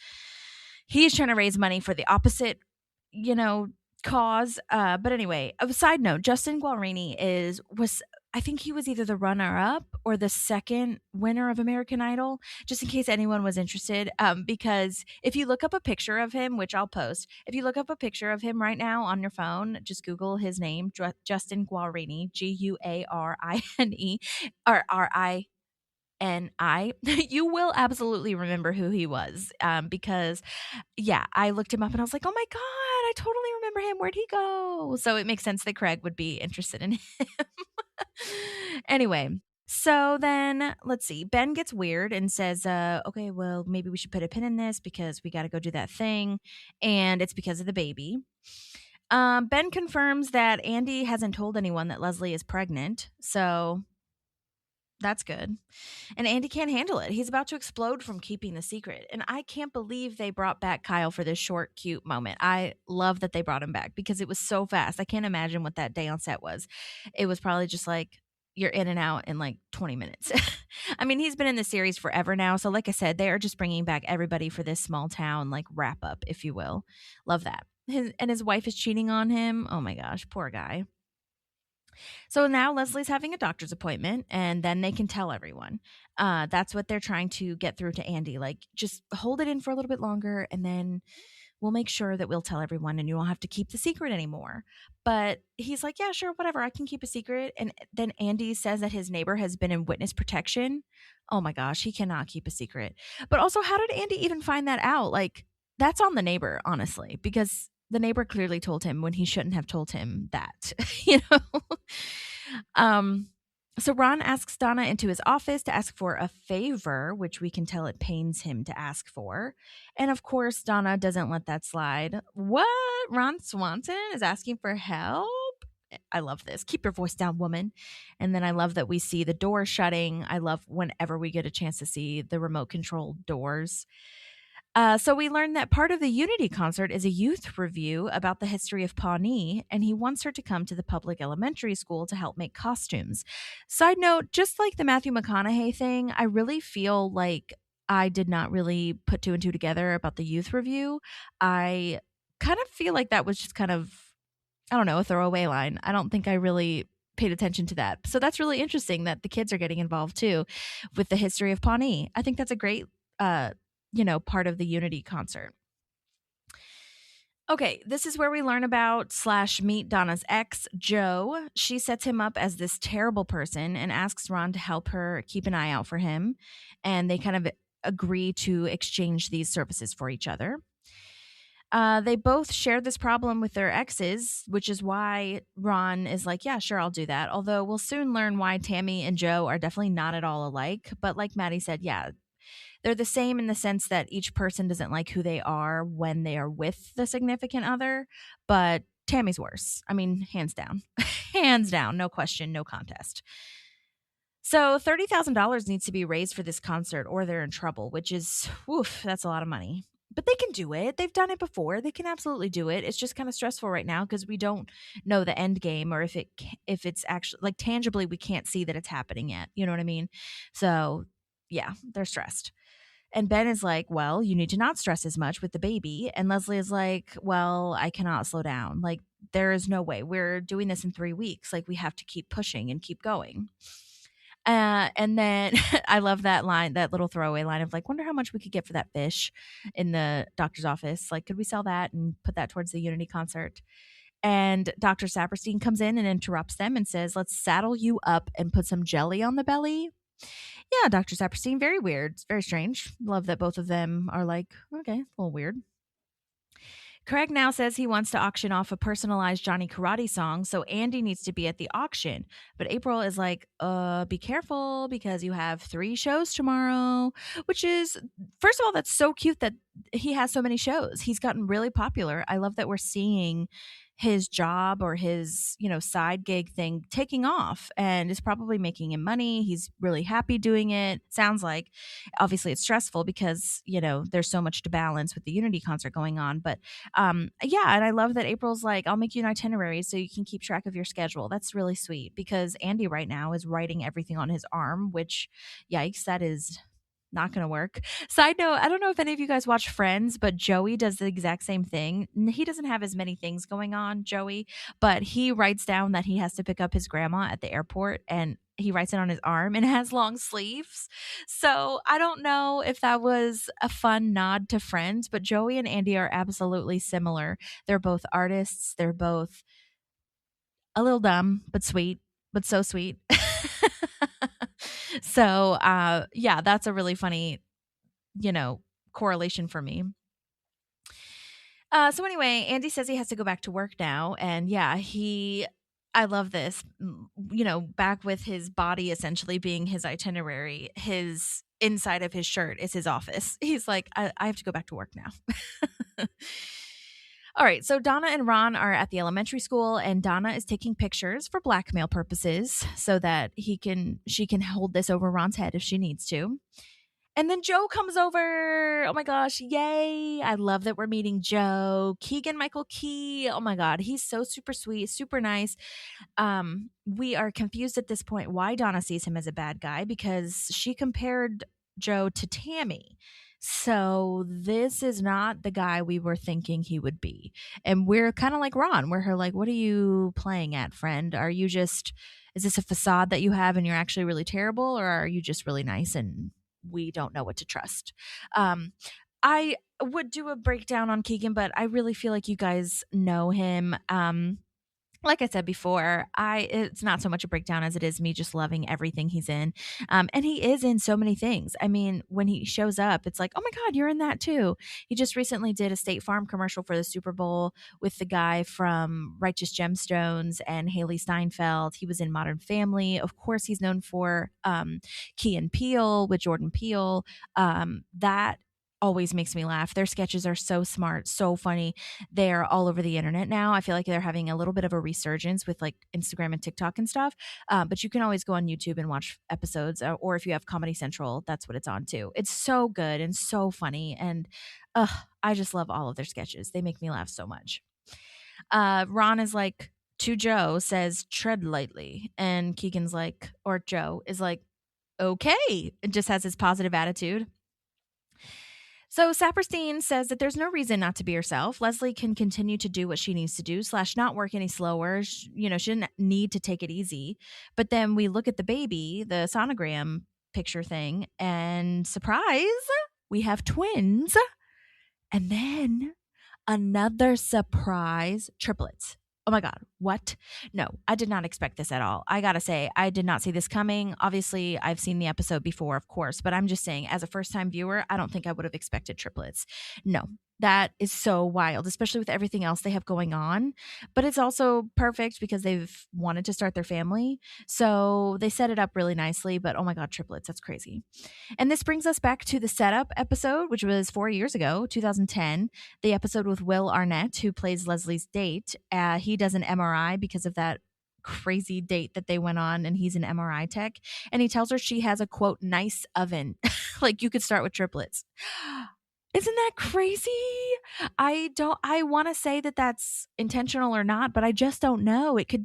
he's trying to raise money for the opposite, cause. But anyway, a side note, Justin Guarini I think he was either the runner-up or the second winner of American Idol, just in case anyone was interested. Because if you look up a picture of him, which I'll post, if you look up a picture of him right now on your phone, just Google his name, Justin Guarini, Guarini, or R-I-N-I, you will absolutely remember who he was. Because, yeah, I looked him up and I was like, oh my God, I totally remember remember him. Where'd he go? So it makes sense that Craig would be interested in him. Anyway, so then let's see. Ben gets weird and says, okay, well, maybe we should put a pin in this because we got to go do that thing. And it's because of the baby. Ben confirms that Andy hasn't told anyone that Leslie is pregnant. So that's good. And Andy can't handle it. He's about to explode from keeping the secret. And I can't believe they brought back Kyle for this short, cute moment. I love that they brought him back because it was so fast. I can't imagine what that day on set was. It was probably just like, you're in and out in like 20 minutes. I mean, he's been in the series forever now. So like I said, they are just bringing back everybody for this small town, like wrap up, if you will. Love that. His wife is cheating on him. Oh my gosh, poor guy. So now Leslie's having a doctor's appointment and then they can tell everyone. That's what they're trying to get through to Andy. Like, just hold it in for a little bit longer and then we'll make sure that we'll tell everyone and you won't have to keep the secret anymore. But he's like, yeah, sure, whatever. I can keep a secret. And then Andy says that his neighbor has been in witness protection. Oh my gosh, he cannot keep a secret. But also, how did Andy even find that out? Like, that's on the neighbor, honestly, because the neighbor clearly told him when he shouldn't have told him that, you know? So Ron asks Donna into his office to ask for a favor, which we can tell it pains him to ask for. And of course, Donna doesn't let that slide. What? Ron Swanson is asking for help? I love this. Keep your voice down, woman. And then I love that we see the door shutting. I love whenever we get a chance to see the remote controlled doors. So we learned that part of the Unity concert is a youth review about the history of Pawnee, and he wants her to come to the public elementary school to help make costumes. Side note, just like the Matthew McConaughey thing, I really feel like I did not really put two and two together about the youth review. I kind of feel like that was just kind of, I don't know, a throwaway line. I don't think I really paid attention to that. So that's really interesting that the kids are getting involved too with the history of Pawnee. I think that's a great part of the Unity concert. Okay, this is where we learn about / meet Donna's ex, Joe. She sets him up as this terrible person and asks Ron to help her keep an eye out for him. And they kind of agree to exchange these services for each other. They both share this problem with their exes, which is why Ron is like, yeah, sure, I'll do that. Although we'll soon learn why Tammy and Joe are definitely not at all alike. But like Maddie said, yeah, they're the same in the sense that each person doesn't like who they are when they are with the significant other, but Tammy's worse. I mean, hands down. Hands down, no question, no contest. So $30,000 needs to be raised for this concert or they're in trouble, which is, that's a lot of money. But they can do it. They've done it before. They can absolutely do it. It's just kind of stressful right now because we don't know the end game or if it's actually, like, tangibly we can't see that it's happening yet. You know what I mean? So yeah, they're stressed. And Ben is like, well, you need to not stress as much with the baby. And Leslie is like, well, I cannot slow down. Like, there is no way. We're doing this in 3 weeks. Like, we have to keep pushing and keep going. And then I love that line, that little throwaway line of like, wonder how much we could get for that fish in the doctor's office. Like, could we sell that and put that towards the Unity concert? And Dr. Saperstein comes in and interrupts them and says, let's saddle you up and put some jelly on the belly. Yeah, Dr. Saperstein, very weird. It's very strange. Love that both of them are like, okay, a little weird. Craig now says he wants to auction off a personalized Johnny Karate song, so Andy needs to be at the auction. But April is like, be careful because you have 3 shows tomorrow, which is, first of all, that's so cute that he has so many shows. He's gotten really popular. I love that we're seeing his job or his, side gig thing taking off and is probably making him money. He's really happy doing it. Sounds like. Obviously it's stressful because, there's so much to balance with the Unity concert going on. But yeah, and I love that April's like, I'll make you an itinerary so you can keep track of your schedule. That's really sweet because Andy right now is writing everything on his arm, which, yikes, that is not going to work. Side note, I don't know if any of you guys watch Friends, but Joey does the exact same thing. He doesn't have as many things going on, Joey, but he writes down that he has to pick up his grandma at the airport and he writes it on his arm and it has long sleeves. So I don't know if that was a fun nod to Friends, but Joey and Andy are absolutely similar. They're both artists. They're both a little dumb, but sweet, but so sweet. So, yeah, that's a really funny, correlation for me. So anyway, Andy says he has to go back to work now. And yeah, I love this, back with his body essentially being his itinerary, his inside of his shirt is his office. He's like, I have to go back to work now. All right, so Donna and Ron are at the elementary school, and Donna is taking pictures for blackmail purposes so that she can hold this over Ron's head if she needs to. And then Joe comes over. Oh my gosh, yay. I love that we're meeting Joe. Keegan Michael Key. Oh my God, he's so super sweet, super nice. We are confused at this point why Donna sees him as a bad guy because she compared Joe to Tammy. So this is not the guy we were thinking he would be. And we're kind of like Ron. We're like, what are you playing at, friend? Is this a facade that you have and you're actually really terrible? Or are you just really nice and we don't know what to trust? I would do a breakdown on Keegan, but I really feel like you guys know him. Like I said before, it's not so much a breakdown as it is me just loving everything he's in. And he is in so many things. I mean, when he shows up, it's like, oh my God, you're in that too. He just recently did a State Farm commercial for the Super Bowl with the guy from Righteous Gemstones and Haley Steinfeld. He was in Modern Family. Of course, he's known for Key and Peele with Jordan Peele. That always makes me laugh. Their sketches are so smart, so funny. They're all over the internet now. I feel like they're having a little bit of a resurgence with like Instagram and TikTok and stuff. But you can always go on YouTube and watch episodes, or if you have Comedy Central, that's what it's on too. It's so good and so funny. And I just love all of their sketches. They make me laugh so much. Ron is like, to Joe, says, tread lightly. And Keegan's like, or Joe is like, okay. And just has his positive attitude. So Saperstein says that there's no reason not to be herself. Leslie can continue to do what she needs to do / not work any slower. She didn't need to take it easy. But then we look at the baby, the sonogram picture thing, and surprise, we have twins. And then another surprise, triplets. Oh my God, what? No, I did not expect this at all. I gotta say, I did not see this coming. Obviously, I've seen the episode before, of course, but I'm just saying, as a first-time viewer, I don't think I would have expected triplets. No, that is so wild, especially with everything else they have going on. But it's also perfect because they've wanted to start their family. So they set it up really nicely, but oh my God, triplets, that's crazy. And this brings us back to the setup episode, which was 4 years ago, 2010, the episode with Will Arnett, who plays Leslie's date. He does an MRI because of that crazy date that they went on, and he's an MRI tech. And he tells her she has a, quote, nice oven. Like, you could start with triplets. Isn't that crazy? I want to say that that's intentional or not, but I just don't know. It could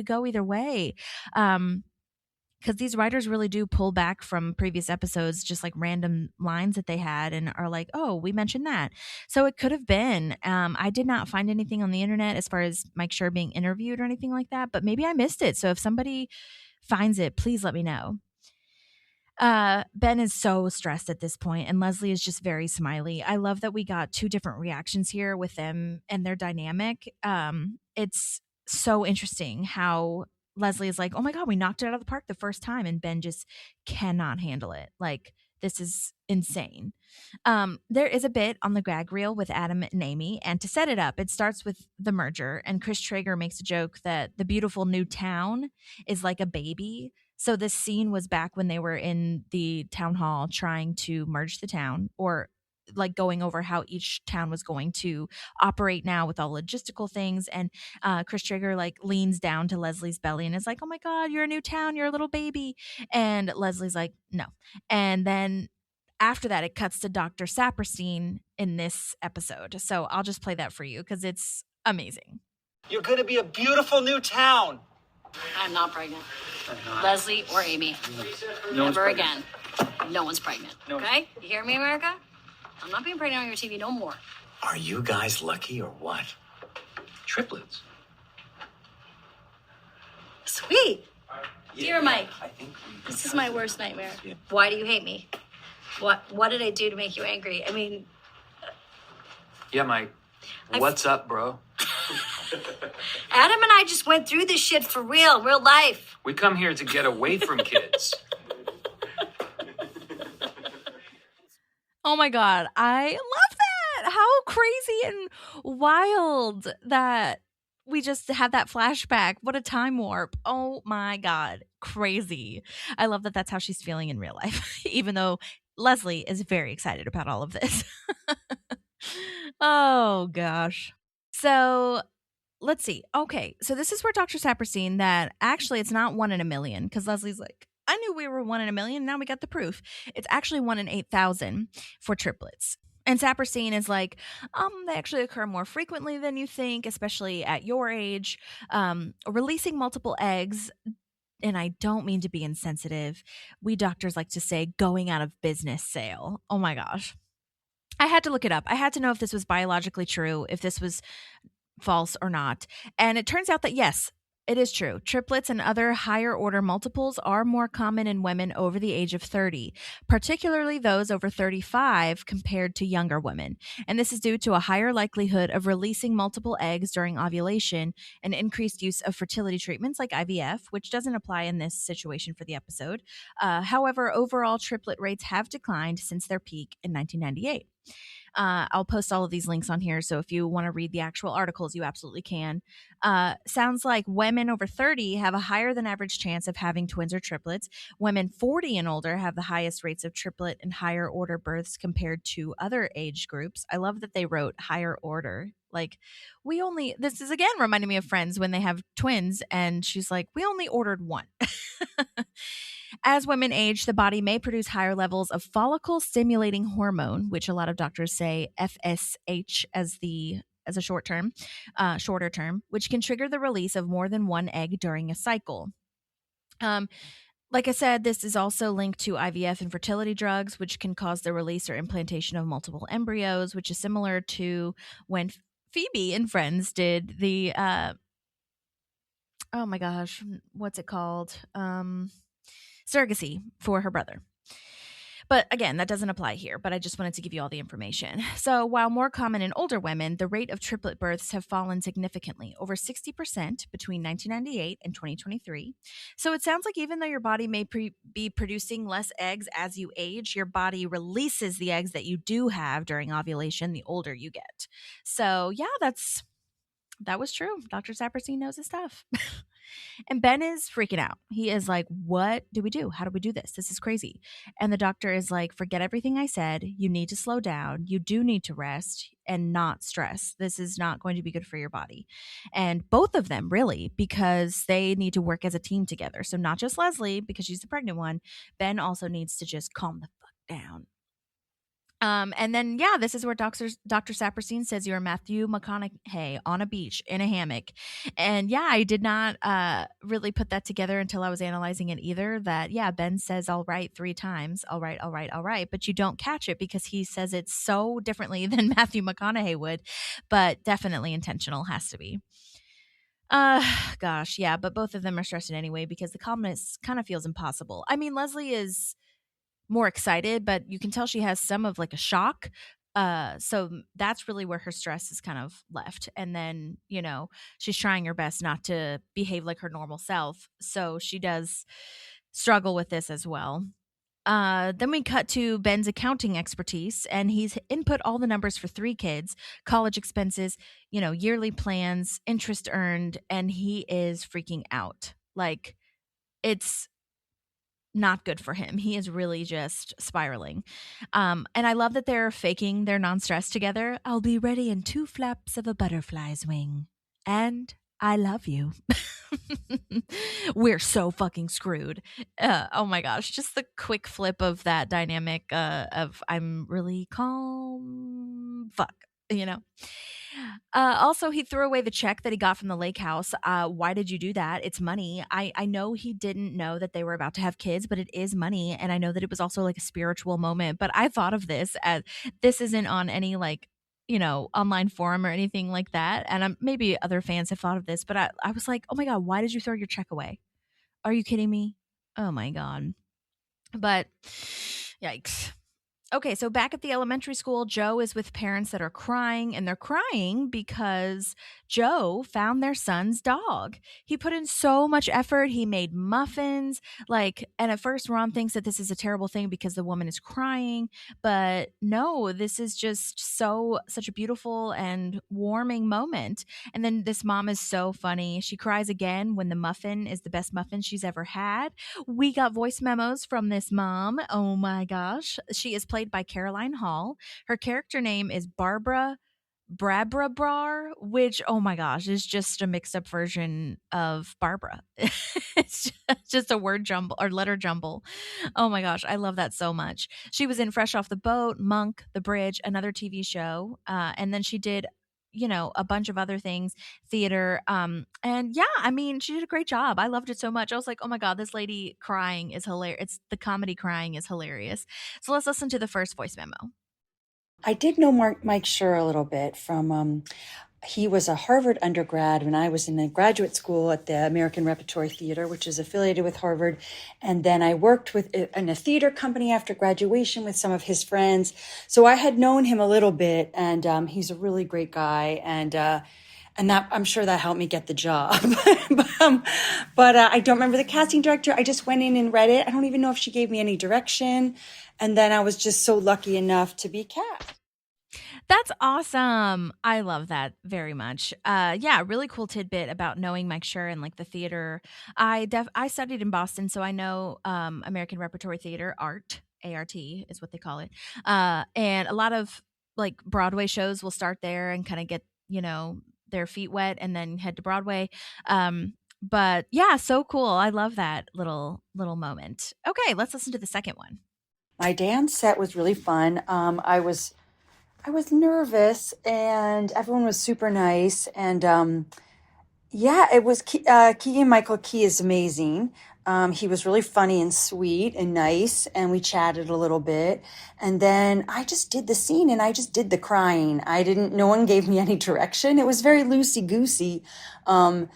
go either way. Because these writers really do pull back from previous episodes, just like random lines that they had and are like, oh, we mentioned that. So it could have been. I did not find anything on the internet as far as Mike Schur being interviewed or anything like that, but maybe I missed it. So if somebody finds it, please let me know. Ben is so stressed at this point, and Leslie is just very smiley. I love that we got two different reactions here with them and their dynamic. It's so interesting how Leslie is like, oh my God, we knocked it out of the park the first time. And Ben just cannot handle it. Like, this is insane. There is a bit on the gag reel with Adam and Amy. And to set it up, it starts with the merger. And Chris Traeger makes a joke that the beautiful new town is like a baby. So this scene was back when they were in the town hall trying to merge the town, or like going over how each town was going to operate now with all logistical things. And Chris Traeger like leans down to Leslie's belly and is like, oh my God, you're a new town, you're a little baby. And Leslie's like, no. And then after that, it cuts to Dr. Saperstein in this episode. So I'll just play that for you because it's amazing. You're going to be a beautiful new town. I'm not pregnant. Leslie or Amy. Never again. No one's pregnant. Okay? You hear me, America? I'm not being pregnant on your TV no more. Are you guys lucky or what? Triplets. Sweet. Yeah, Dear Mike, This is my worst nightmare. Yeah. why do you hate me? What did I do to make you angry? I mean, Yeah, Mike. What's up, bro? Adam and I just went through this shit for real life. We come here to get away from kids. Oh my God, I love that. how crazy and wild that we just had that flashback. What a time warp. Oh my God. Crazy. I love that that's how she's feeling in real life, even though Leslie is very excited about all of this. Oh gosh. So let's see. Okay. So this is where Dr. Saperstein that actually it's not 1 in a million because Leslie's like, I knew we were 1 in a million. Now we got the proof. It's actually 1 in 8,000 for triplets. And Saperstein is like, they actually occur more frequently than you think, especially at your age. Releasing multiple eggs, and I don't mean to be insensitive. We doctors like to say going out of business sale. Oh my gosh. I had to look it up. I had to know if this was biologically true, if this was false or not. And it turns out that yes, it is true. Triplets and other higher order multiples are more common in women over the age of 30, particularly those over 35 compared to younger women. And this is due to a higher likelihood of releasing multiple eggs during ovulation and increased use of fertility treatments like IVF, which doesn't apply in this situation for the episode. However, overall triplet rates have declined since their peak in 1998. I'll post all of these links on here, so if you want to read the actual articles, you absolutely can. Sounds like women over 30 have a higher than average chance of having twins or triplets. Women 40 and older have the highest rates of triplet and higher order births compared to other age groups. I love that they wrote higher order. Like, this is again reminding me of Friends when they have twins, and she's like, we only ordered one. As women age, the body may produce higher levels of follicle-stimulating hormone, which a lot of doctors say FSH as a shorter term, which can trigger the release of more than one egg during a cycle. Like I said, this is also linked to IVF and fertility drugs, which can cause the release or implantation of multiple embryos, which is similar to when Phoebe in Friends did the oh my gosh, what's it called? Surrogacy for her brother. But again, that doesn't apply here, but I just wanted to give you all the information. So while more common in older women, the rate of triplet births have fallen significantly, over 60% between 1998 and 2023. So it sounds like even though your body may be producing less eggs as you age, your body releases the eggs that you do have during ovulation the older you get. So yeah, that was true. Dr. Saperstein knows his stuff. And Ben is freaking out. He is like, what do we do? How do we do this? This is crazy. And the doctor is like, forget everything I said. You need to slow down. You do need to rest and not stress. This is not going to be good for your body. And both of them, really, because they need to work as a team together. So not just Leslie, because she's the pregnant one. Ben also needs to just calm the fuck down. And then, yeah, this is where Dr. Saperstein says you're Matthew McConaughey on a beach in a hammock. And yeah, I did not really put that together until I was analyzing it either, that, yeah, Ben says all right 3 times. All right, all right, all right. But you don't catch it because he says it so differently than Matthew McConaughey would. But definitely intentional, has to be. Gosh, yeah, but both of them are stressed anyway because the calmness kind of feels impossible. I mean, Leslie is more excited, but you can tell she has some of like a shock. So that's really where her stress is kind of left. And then, she's trying her best not to behave like her normal self. So she does struggle with this as well. Then we cut to Ben's accounting expertise, and he's input all the numbers for 3 kids, college expenses, yearly plans, interest earned, and he is freaking out. Like, it's not good for him. He is really just spiraling. And I love that they're faking their non-stress together. I'll be ready in 2 flaps of a butterfly's wing. And I love you. We're so fucking screwed. Oh my gosh. Just the quick flip of that dynamic of I'm really calm. Fuck. Also, he threw away the check that he got from the lake house. Why did you do that? It's money. I know he didn't know that they were about to have kids, but it is money. And I know that it was also like a spiritual moment. But I thought of this as this isn't on any online forum or anything like that. And maybe other fans have thought of this, but I was like, oh my God, why did you throw your check away? Are you kidding me? Oh my God. But yikes. Okay, so back at the elementary school, Joe is with parents that are crying, and they're crying because Joe found their son's dog. He put in so much effort. He made muffins, and at first Ron thinks that this is a terrible thing because the woman is crying, but no, this is just such a beautiful and warming moment. And then this mom is so funny. She cries again when the muffin is the best muffin she's ever had. We got voice memos from this mom. Oh my gosh. She is played by Caroline Hall. Her character name is Barbara Brabrabrar, which, oh my gosh, is just a mixed up version of Barbara. It's just a word jumble or letter jumble. Oh my gosh, I love that so much. She was in Fresh Off the Boat, Monk, The Bridge, another TV show. And then she did a bunch of other things, theater. And yeah, I mean, she did a great job. I loved it so much. I was like, oh my God, this lady crying is hilarious. It's the comedy crying is hilarious. So let's listen to the first voice memo. I did know Mike Schur a little bit from, he was a Harvard undergrad when I was in a graduate school at the American Repertory Theater, which is affiliated with Harvard. And then I worked in a theater company after graduation with some of his friends. So I had known him a little bit, and he's a really great guy. And that, I'm sure that helped me get the job. but I don't remember the casting director. I just went in and read it. I don't even know if she gave me any direction. And then I was just so lucky enough to be cast. That's awesome. I love that very much. Yeah, really cool tidbit about knowing Mike Schur and the theater. I studied in Boston, so I know American Repertory Theater, ART is what they call it. And a lot of Broadway shows will start there and kind of get, their feet wet and then head to Broadway. But yeah, so cool. I love that little moment. Okay, let's listen to the second one. My day on set was really fun. I was nervous, and everyone was super nice. And yeah, it was Keegan Michael Key is amazing. He was really funny and sweet and nice, and we chatted a little bit. And then I just did the scene, and I just did the crying. No one gave me any direction. It was very loosey-goosey. And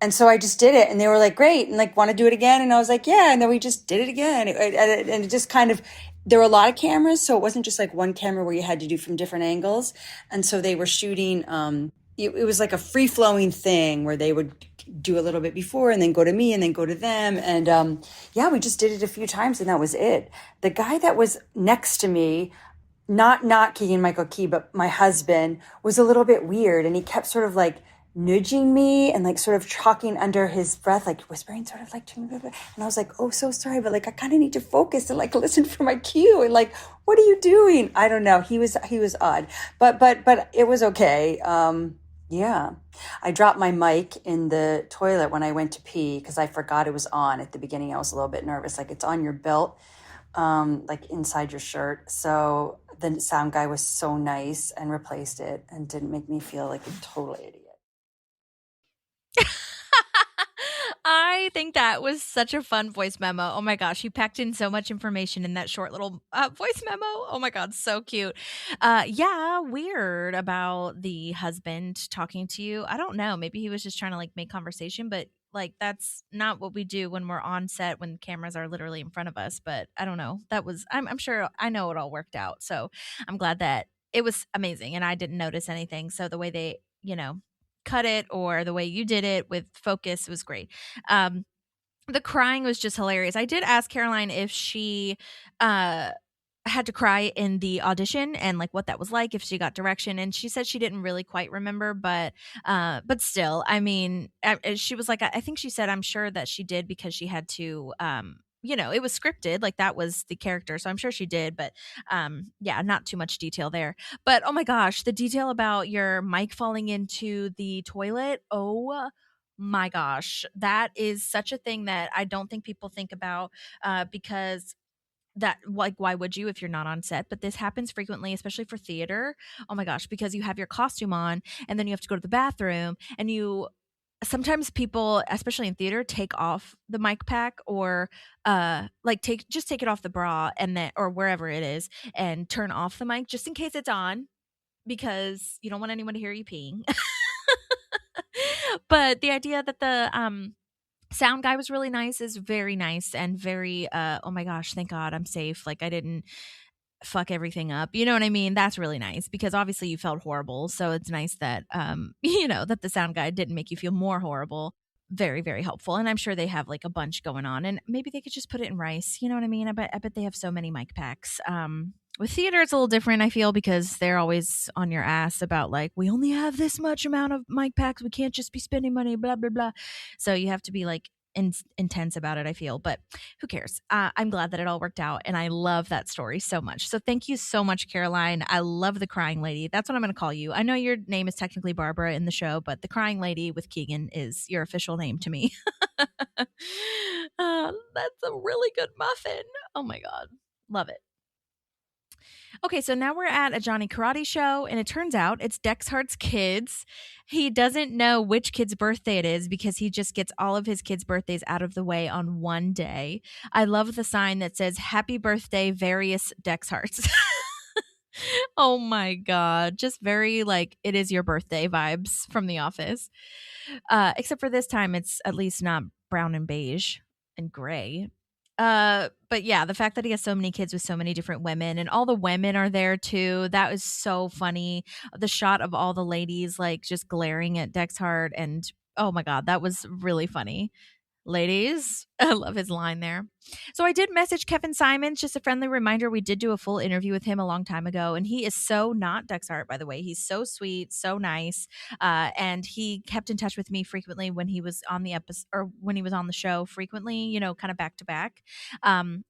so I just did it, and they were like, great, and want to do it again? And I was like, yeah, and then we just did it again. And it just kind of, there were a lot of cameras, so it wasn't just one camera where you had to do from different angles. And so they were shooting, it was like a free-flowing thing where they would do a little bit before and then go to me and then go to them. And yeah, we just did it a few times, and that was it. The guy that was next to me, not Keegan Michael Key, but my husband, was a little bit weird, and he kept sort of nudging me and sort of talking under his breath, whispering sort of to me. And I was like, oh, so sorry, but I kind of need to focus and listen for my cue. And what are you doing? I don't know. He was odd, but it was okay. Yeah. I dropped my mic in the toilet when I went to pee because I forgot it was on at the beginning. I was a little bit nervous. It's on your belt, inside your shirt. So the sound guy was so nice and replaced it and didn't make me feel like a total idiot. I think that was such a fun voice memo. Oh my gosh, you packed in so much information in that short little voice memo. Oh my God, so cute. Yeah, weird about the husband talking to you. I don't know. Maybe he was just trying to make conversation, but that's not what we do when we're on set when cameras are literally in front of us. But I don't know. I'm sure I know it all worked out. So I'm glad that it was amazing and I didn't notice anything. So the way they, cut it or the way you did it with focus was great. The crying was just hilarious. I did ask Caroline if she had to cry in the audition and what that was like, if she got direction, and she said she didn't really quite remember, but still, I mean, she was I think she said I'm sure that she did because she had to it was scripted, that was the character. So I'm sure she did, but yeah, not too much detail there. But oh my gosh, the detail about your mic falling into the toilet. Oh my gosh, that is such a thing that I don't think people think about because that why would you if you're not on set? But this happens frequently, especially for theater. Oh my gosh, because you have your costume on and then you have to go to the bathroom and sometimes people, especially in theater, take off the mic pack or take it off the bra and then or wherever it is and turn off the mic just in case it's on because you don't want anyone to hear you peeing. But the idea that the sound guy was really nice is very nice and very oh my gosh, thank God I'm safe. fuck everything up. You know what I mean? That's really nice because obviously you felt horrible. So it's nice that, that the sound guy didn't make you feel more horrible. Very, very helpful. And I'm sure they have like a bunch going on and maybe they could just put it in rice. You know what I mean? I bet they have so many mic packs. With theater, it's a little different, I feel, because they're always on your ass about like, we only have this much amount of mic packs. We can't just be spending money, blah, blah, blah. So you have to be like intense about it, I feel, but who cares? I'm glad that it all worked out. And I love that story so much. So thank you so much, Caroline. I love the crying lady. That's what I'm going to call you. I know your name is technically Barbara in the show, but the crying lady with Keegan is your official name to me. That's a really good muffin. Oh my God. Love it. Okay, so now we're at a Johnny Karate show, and it turns out it's Dexhart's kids. He doesn't know which kid's birthday it is because he just gets all of his kids' birthdays out of the way on one day. I love the sign that says, "Happy birthday, various Dexharts." Oh my God. Just very like, it is your birthday vibes from The Office. Except for this time, it's at least not brown and beige and gray. But yeah, the fact that he has so many kids with so many different women and all the women are there too. That was so funny. The shot of all the ladies like just glaring at Dexhart and oh my God, that was really funny. Ladies, I love his line there. So I did message Kevin Simons, just a friendly reminder. We did do a full interview with him a long time ago, and he is so not Dexhart, by the way. He's so sweet, so nice, and he kept in touch with me frequently when he was on the episode or when he was on the show frequently, kind of back to back.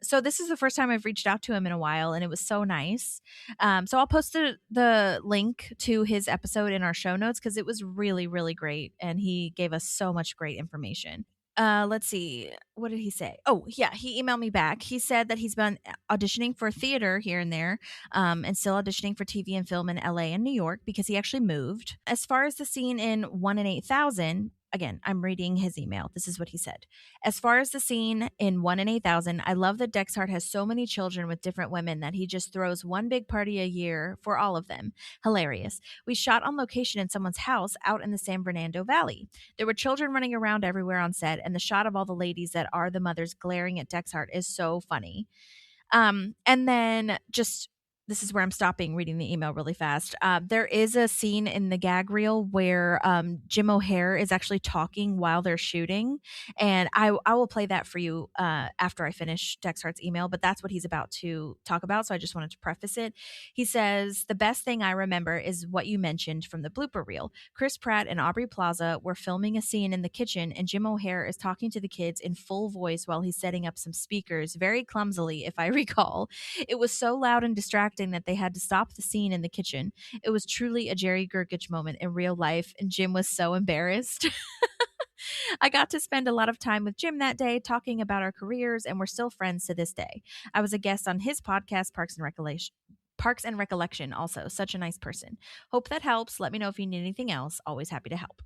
So this is the first time I've reached out to him in a while, and it was so nice. So I'll post the link to his episode in our show notes because it was really, really great, and he gave us so much great information. Let's see. What did he say? Oh, yeah. He emailed me back. He said that he's been auditioning for theater here and there, and still auditioning for TV and film in LA and New York because he actually moved. As far as the scene in 1 in 8,000, again, I'm reading his email. This is what he said. As far as the scene in 1 in 8,000, I love that Dexhart has so many children with different women that he just throws one big party a year for all of them. Hilarious. We shot on location in someone's house out in the San Fernando Valley. There were children running around everywhere on set, and the shot of all the ladies that are the mothers glaring at Dexhart is so funny. And then just... this is where I'm stopping reading the email really fast. There is a scene in the gag reel where Jim O'Hare is actually talking while they're shooting. And I will play that for you after I finish Dexhart's email, but that's what he's about to talk about. So I just wanted to preface it. He says, the best thing I remember is what you mentioned from the blooper reel. Chris Pratt and Aubrey Plaza were filming a scene in the kitchen and Jim O'Hare is talking to the kids in full voice while he's setting up some speakers, very clumsily, if I recall. It was so loud and distracting that they had to stop the scene in the kitchen. It was truly a Jerry Gergich moment in real life, and Jim was so embarrassed. I got to spend a lot of time with Jim that day talking about our careers, and we're still friends to this day. I was a guest on his podcast, Parks and Recollection, also. Such a nice person. Hope that helps. Let me know if you need anything else. Always happy to help.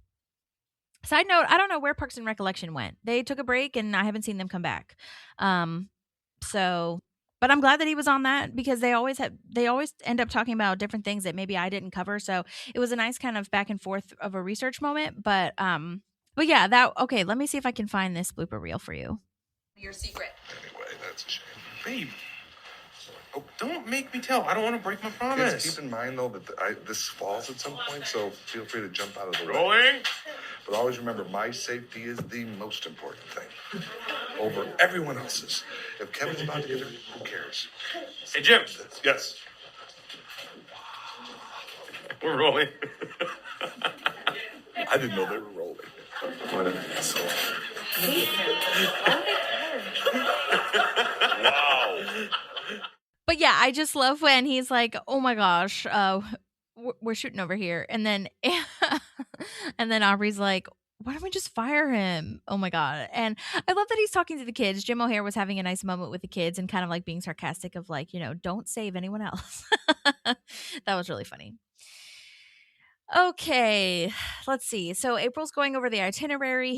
Side note, I don't know where Parks and Recollection went. They took a break, and I haven't seen them come back. But I'm glad that he was on that because they always end up talking about different things that maybe I didn't cover. So it was a nice kind of back and forth of a research moment. But yeah, okay, let me see if I can find this blooper reel for you. Your secret. Anyway, that's a shame. Babe, oh, don't make me tell. I don't want to break my promise. Kids, keep in mind, though, that this falls at some point, so feel free to jump out of the way. Rolling. But always remember, my safety is the most important thing over everyone else's. If Kevin's about to get hurt, who cares? Hey, Jim. Yes. We're rolling. I didn't know they were rolling. What an asshole. Wow. But yeah, I just love when he's like, oh my gosh, we're shooting over here. And then Aubrey's like, why don't we just fire him? Oh my God. And I love that he's talking to the kids. Jim O'Hare was having a nice moment with the kids and kind of like being sarcastic of like, don't save anyone else. That was really funny. Okay, let's see. So April's going over the itinerary.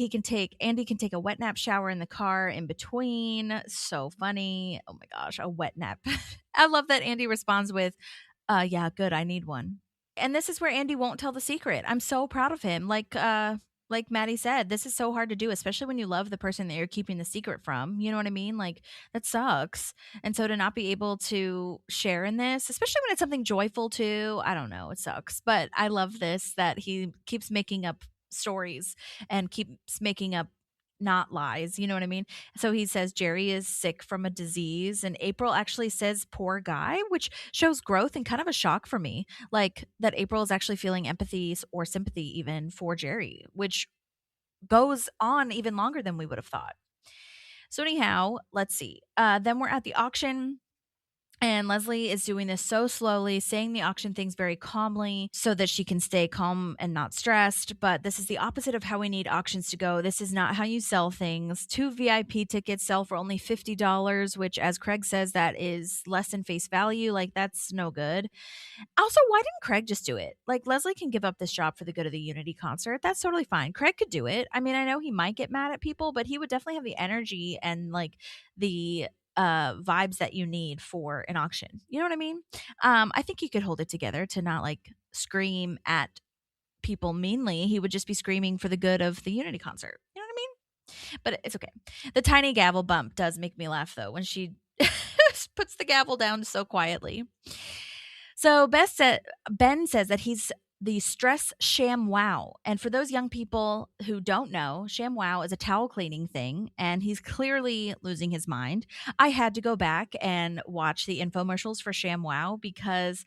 Andy can take a wet nap shower in the car in between. So funny. Oh my gosh, a wet nap. I love that Andy responds with, yeah, good, I need one. And this is where Andy won't tell the secret. I'm so proud of him. Like, like Maddie said, this is so hard to do, especially when you love the person that you're keeping the secret from. You know what I mean? Like, that sucks. And so to not be able to share in this, especially when it's something joyful too, I don't know, it sucks. But I love this that he keeps making up stories and keeps making up not lies. You know what I mean? So he says Jerry is sick from a disease, and April actually says poor guy, which shows growth and kind of a shock for me. Like that April is actually feeling empathy or sympathy even for Jerry, which goes on even longer than we would have thought. So anyhow, let's see. Then we're at the auction. And Leslie is doing this so slowly, saying the auction things very calmly so that she can stay calm and not stressed. But this is the opposite of how we need auctions to go. This is not how you sell things. 2 VIP tickets sell for only $50, which, as Craig says, that is less than face value. Like, that's no good. Also, why didn't Craig just do it? Like, Leslie can give up this job for the good of the Unity concert. That's totally fine. Craig could do it. I mean, I know he might get mad at people, but he would definitely have the energy and like the vibes that you need for an auction. You know what I mean? I think he could hold it together to not like scream at people meanly. He would just be screaming for the good of the Unity concert. You know what I mean? But it's okay. The tiny gavel bump does make me laugh though when she puts the gavel down so quietly. So Ben says that he's the stress sham wow. And for those young people who don't know, sham wow is a towel cleaning thing, and he's clearly losing his mind. I had to go back and watch the infomercials for sham wow because,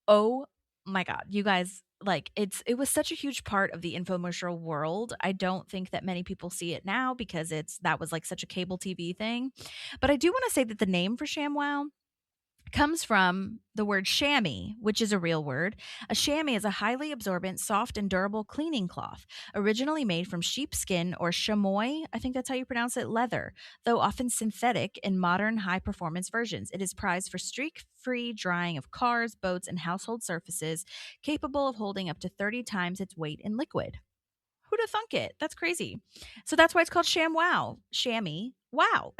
oh my God, you guys, like it was such a huge part of the infomercial world. I don't think that many people see it now because that was like such a cable TV thing. But I do want to say that the name for sham wow comes from the word chamois, which is a real word. A chamois is a highly absorbent, soft, and durable cleaning cloth, originally made from sheepskin or chamois, I think that's how you pronounce it, leather, though often synthetic in modern high-performance versions. It is prized for streak-free drying of cars, boats, and household surfaces, capable of holding up to 30 times its weight in liquid. Who'd have thunk it? That's crazy. So that's why it's called ShamWow. Chamois. Wow.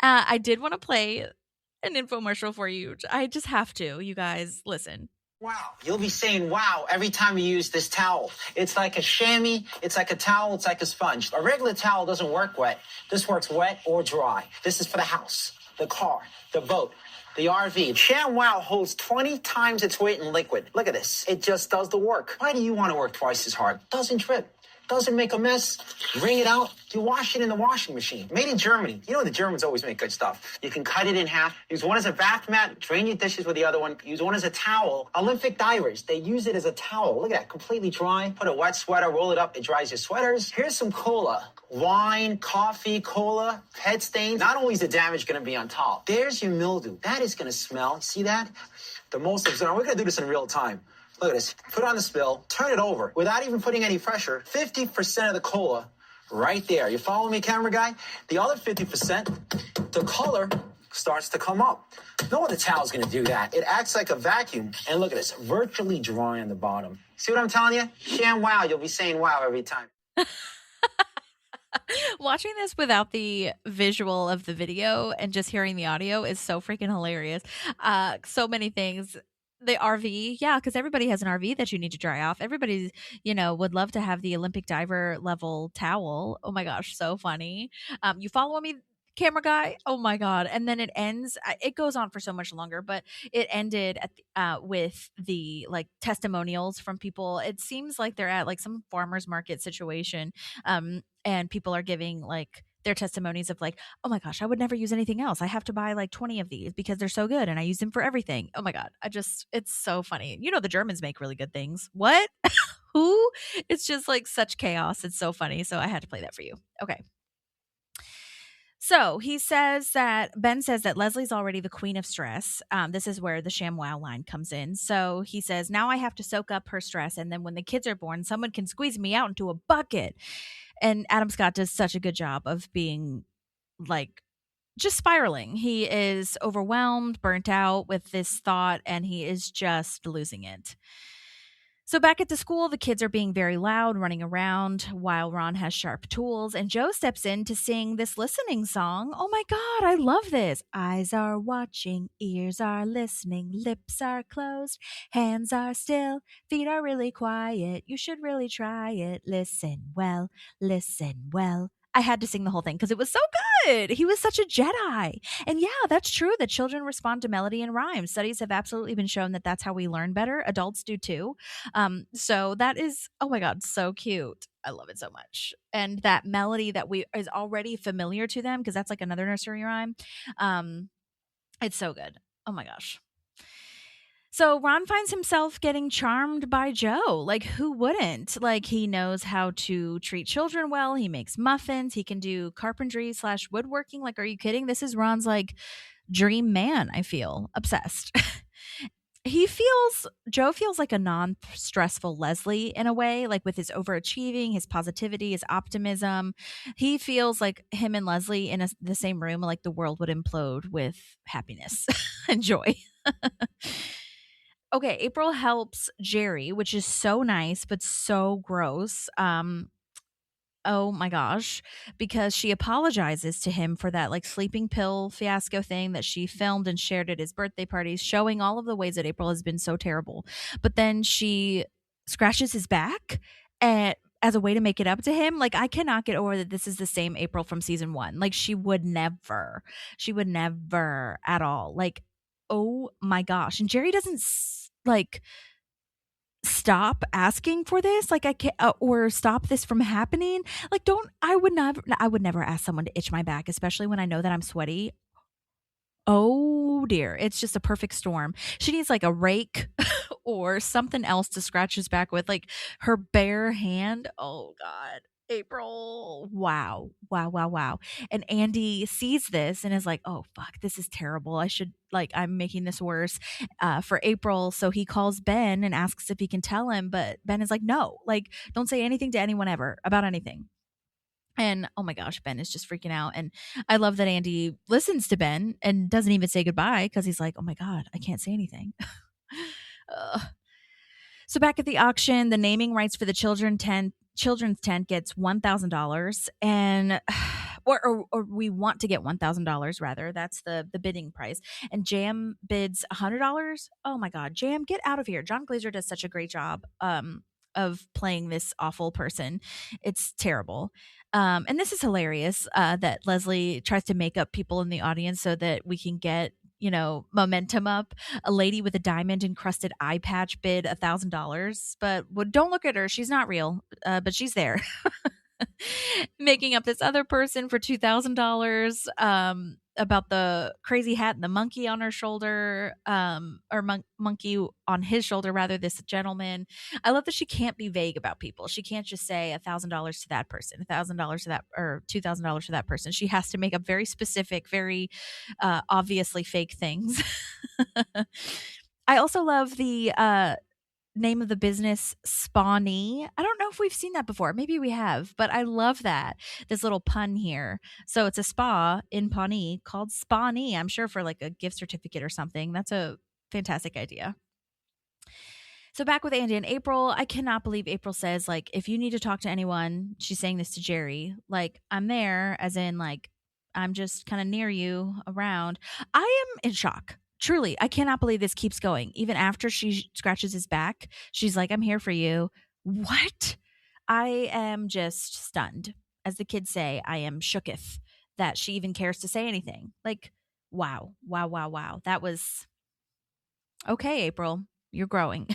I did want to play an infomercial for you. I just have to. You guys, listen. Wow. You'll be saying wow every time you use this towel. It's like a chamois, it's like a towel, it's like a sponge. A regular towel doesn't work wet. This works wet or dry. This is for the house, the car, the boat, the RV. ShamWow holds 20 times its weight in liquid. Look at this. It just does the work. Why do you want to work twice as hard? Doesn't trip. Doesn't make a mess. Wring it out. You wash it in the washing machine. Made in Germany. You know the Germans always make good stuff. You can cut it in half. Use one as a bath mat. Drain your dishes with the other one. Use one as a towel. Olympic divers, they use it as a towel. Look at that. Completely dry. Put a wet sweater. Roll it up. It dries your sweaters. Here's some cola. Wine, coffee, cola, pet stains. Not only is the damage going to be on top, there's your mildew. That is going to smell. See that? The most observed. We're going to do this in real time. Look at this. Put on the spill. Turn it over. Without even putting any pressure, 50% of the cola right there. You follow me, camera guy? The other 50%, the color starts to come up. No other towel's going to do that. It acts like a vacuum. And look at this. Virtually dry on the bottom. See what I'm telling you? Sham wow. You'll be saying wow every time. Watching this without the visual of the video and just hearing the audio is so freaking hilarious. So many things. The RV, yeah, because everybody has an RV that you need to dry off. Everybody, would love to have the Olympic diver level towel. Oh my gosh, so funny. You follow me, camera guy? Oh my God. And then it ends, it goes on for so much longer, but it ended with the like testimonials from people. It seems like they're at like some farmer's market situation, and people are giving like their testimonies of like, oh my gosh, I would never use anything else. I have to buy like 20 of these because they're so good and I use them for everything. Oh my God. It's so funny. The Germans make really good things. What? Who? It's just like such chaos. It's so funny. So I had to play that for you. Okay. So Ben says that Leslie's already the queen of stress. This is where the ShamWow line comes in. So he says, now I have to soak up her stress. And then when the kids are born, someone can squeeze me out into a bucket. And Adam Scott does such a good job of being like just spiraling. He is overwhelmed, burnt out with this thought, and he is just losing it. So back at the school, the kids are being very loud, running around while Ron has sharp tools. And Joe steps in to sing this listening song. Oh my God, I love this. Eyes are watching, ears are listening, lips are closed, hands are still, feet are really quiet. You should really try it. Listen well, listen well. I had to sing the whole thing because it was so good. He was such a Jedi. And yeah, that's true that children respond to melody and rhyme. Studies have absolutely been shown that that's how we learn better. Adults do too. So that is, oh my God, so cute. I love it so much. And that melody that is already familiar to them, because that's like another nursery rhyme. It's so good. Oh my gosh. So Ron finds himself getting charmed by Joe. Like, who wouldn't? Like, he knows how to treat children well. He makes muffins. He can do carpentry / woodworking. Like, are you kidding? This is Ron's like dream man. I feel obsessed. Joe feels like a non-stressful Leslie in a way, like with his overachieving, his positivity, his optimism. He feels like him and Leslie in the same room, like the world would implode with happiness and joy. Okay, April helps Jerry, which is so nice, but so gross. Oh my gosh, because she apologizes to him for that like sleeping pill fiasco thing that she filmed and shared at his birthday parties, showing all of the ways that April has been so terrible. But then she scratches his back and as a way to make it up to him. Like, I cannot get over that this is the same April from season 1. Like, she would never at all. Like, oh my gosh. And Jerry doesn't like stop asking for this, like I can't or stop this from happening. Like, I would never ask someone to itch my back, especially when I know that I'm sweaty. Oh dear, it's just a perfect storm. She needs like a rake or something else to scratch his back with, like her bare hand. Oh God, April. Wow. And Andy sees this and is like, oh fuck, this is terrible. I'm making this worse for April. So he calls Ben and asks if he can tell him, but Ben is like, no, like, don't say anything to anyone ever about anything. And oh my gosh, Ben is just freaking out. And I love that Andy listens to Ben and doesn't even say goodbye because he's like, oh my God, I can't say anything. So back at the auction, the naming rights for the children's tent gets $1,000, and or we want to get $1,000 rather. That's the bidding price. And Jam bids $100. Oh my God, Jam, get out of here. John Glazer does such a great job of playing this awful person. It's terrible. And this is hilarious that Leslie tries to make up people in the audience so that we can get, momentum up. A lady with a diamond encrusted eye patch bid $1,000, but don't look at her. She's not real, but she's there. Making up this other person for $2,000 about the crazy hat and the monkey on her shoulder, or monkey on his shoulder, rather, this gentleman. I love that she can't be vague about people. She can't just say $1,000 to that person, $1,000 to that, or $2,000 to that person. She has to make up very specific, very obviously fake things. I also love the name of the business, Spawny. I don't know if we've seen that before. Maybe we have, but I love that. This little pun here. So it's a spa in Pawnee called Spawny. I'm sure for like a gift certificate or something. That's a fantastic idea. So back with Andy and April, I cannot believe April says, like, if you need to talk to anyone, she's saying this to Jerry, like, I'm there, as in, like, I'm just kind of near you, around. I am in shock. Truly, I cannot believe this keeps going. Even after she scratches his back, she's like, I'm here for you. What? I am just stunned. As the kids say, I am shooketh that she even cares to say anything. Like, wow. That was okay, April. You're growing.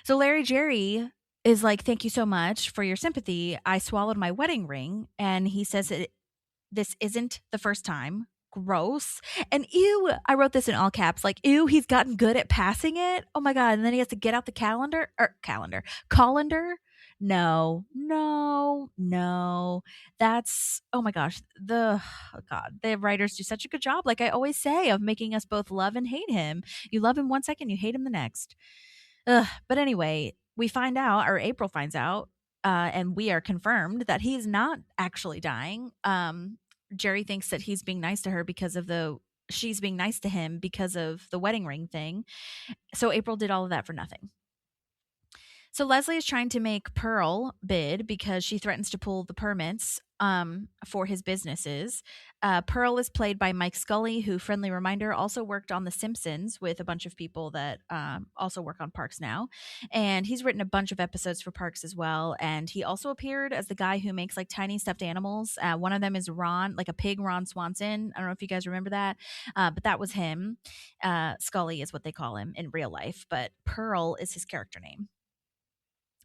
So Larry Jerry is like, thank you so much for your sympathy. I swallowed my wedding ring. And he says this isn't the first time. Gross. And ew, I wrote this in all caps, like, ew, he's gotten good at passing it. Oh my God. And then he has to get out the colander. No. That's, oh my gosh. The writers do such a good job, like I always say, of making us both love and hate him. You love him one second, you hate him the next. But anyway, we find out, or April finds out, and we are confirmed that he's not actually dying. Jerry thinks that he's being nice to her she's being nice to him because of the wedding ring thing. So April did all of that for nothing. So Leslie is trying to make Pearl bid because she threatens to pull the permits for his businesses. Pearl is played by Mike Scully, who, friendly reminder, also worked on The Simpsons with a bunch of people that also work on Parks now. And he's written a bunch of episodes for Parks as well. And he also appeared as the guy who makes like tiny stuffed animals. One of them is Ron, like a pig, Ron Swanson. I don't know if you guys remember that, but that was him. Scully is what they call him in real life, but Pearl is his character name.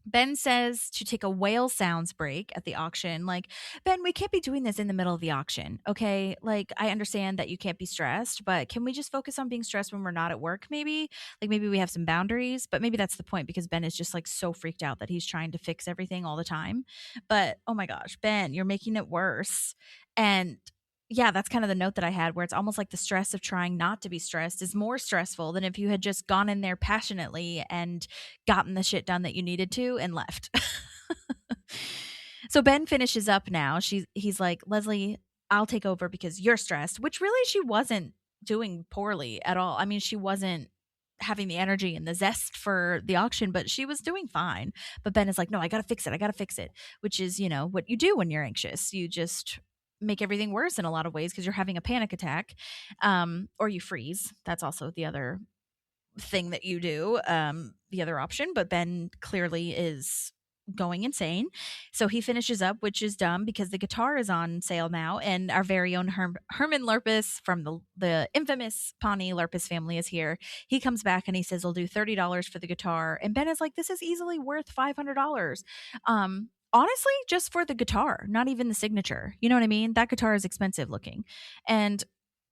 Ben says to take a whale sounds break at the auction. Like, Ben, we can't be doing this in the middle of the auction. Okay. Like, I understand that you can't be stressed, but can we just focus on being stressed when we're not at work? Maybe like maybe we have some boundaries, but maybe that's the point because Ben is just like so freaked out that he's trying to fix everything all the time. But oh my gosh, Ben, you're making it worse. And yeah, that's kind of the note that I had where it's almost like the stress of trying not to be stressed is more stressful than if you had just gone in there passionately and gotten the shit done that you needed to and left. So Ben finishes up now. He's like, Leslie, I'll take over because you're stressed, which really she wasn't doing poorly at all. I mean, she wasn't having the energy and the zest for the auction, but she was doing fine. But Ben is like, no, I got to fix it, which is, you know, what you do when you're anxious. You just make everything worse in a lot of ways because you're having a panic attack, or you freeze. That's also the other thing that you do, the other option. But Ben clearly is going insane. So he finishes up, which is dumb because the guitar is on sale now. And our very own Herman Lurpus from the infamous Pawnee Lurpus family is here. He comes back and he says, I'll do $30 for the guitar. And Ben is like, this is easily worth $500. Honestly, just for the guitar, not even the signature. You know what I mean? That guitar is expensive looking. And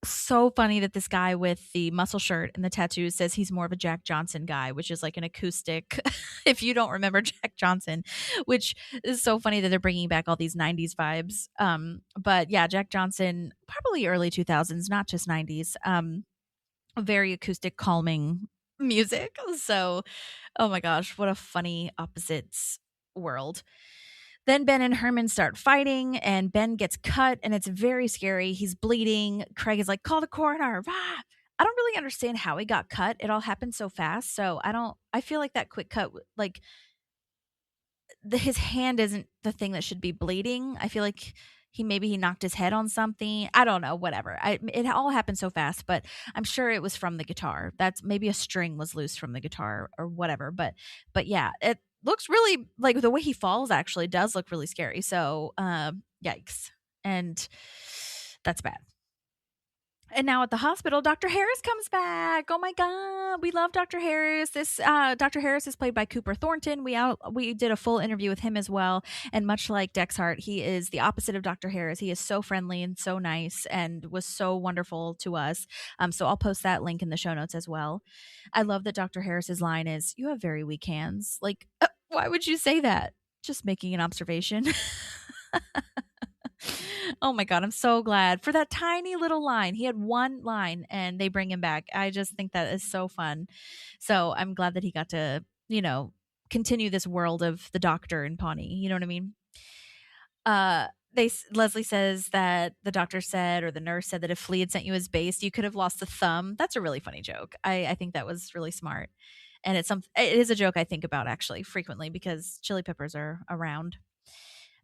so funny that this guy with the muscle shirt and the tattoos says he's more of a Jack Johnson guy, which is like an acoustic, if you don't remember Jack Johnson, which is so funny that they're bringing back all these 90s vibes. But yeah, Jack Johnson, probably early 2000s, not just 90s. Very acoustic, calming music. So, oh my gosh, what a funny opposites world. Then Ben and Herman start fighting, and Ben gets cut, and it's very scary. He's bleeding. Craig is like, call the coroner. Ah! I don't really understand how he got cut. It all happened so fast. So I feel like that quick cut, like his hand isn't the thing that should be bleeding. I feel like he knocked his head on something. I don't know, whatever. It all happened so fast, but I'm sure it was from the guitar. That's maybe a string was loose from the guitar or whatever. But yeah, it looks really like the way he falls actually does look really scary. So, yikes. And that's bad. And now at the hospital, Dr. Harris comes back. Oh my God. We love Dr. Harris. This Dr. Harris is played by Cooper Thornton. We did a full interview with him as well. And much like Dexhart, he is the opposite of Dr. Harris. He is so friendly and so nice and was so wonderful to us. So I'll post that link in the show notes as well. I love that Dr. Harris's line is, you have very weak hands. Like, why would you say that? Just making an observation. Oh my God, I'm so glad for that tiny little line. He had one line and they bring him back. I just think that is so fun. So I'm glad that he got to, continue this world of the doctor in Pawnee. You know what I mean? Leslie says that the doctor said, or the nurse said, that if Flea had sent you his base, you could have lost a thumb. That's a really funny joke. I think that was really smart. And it is a joke I think about actually frequently because chili peppers are around.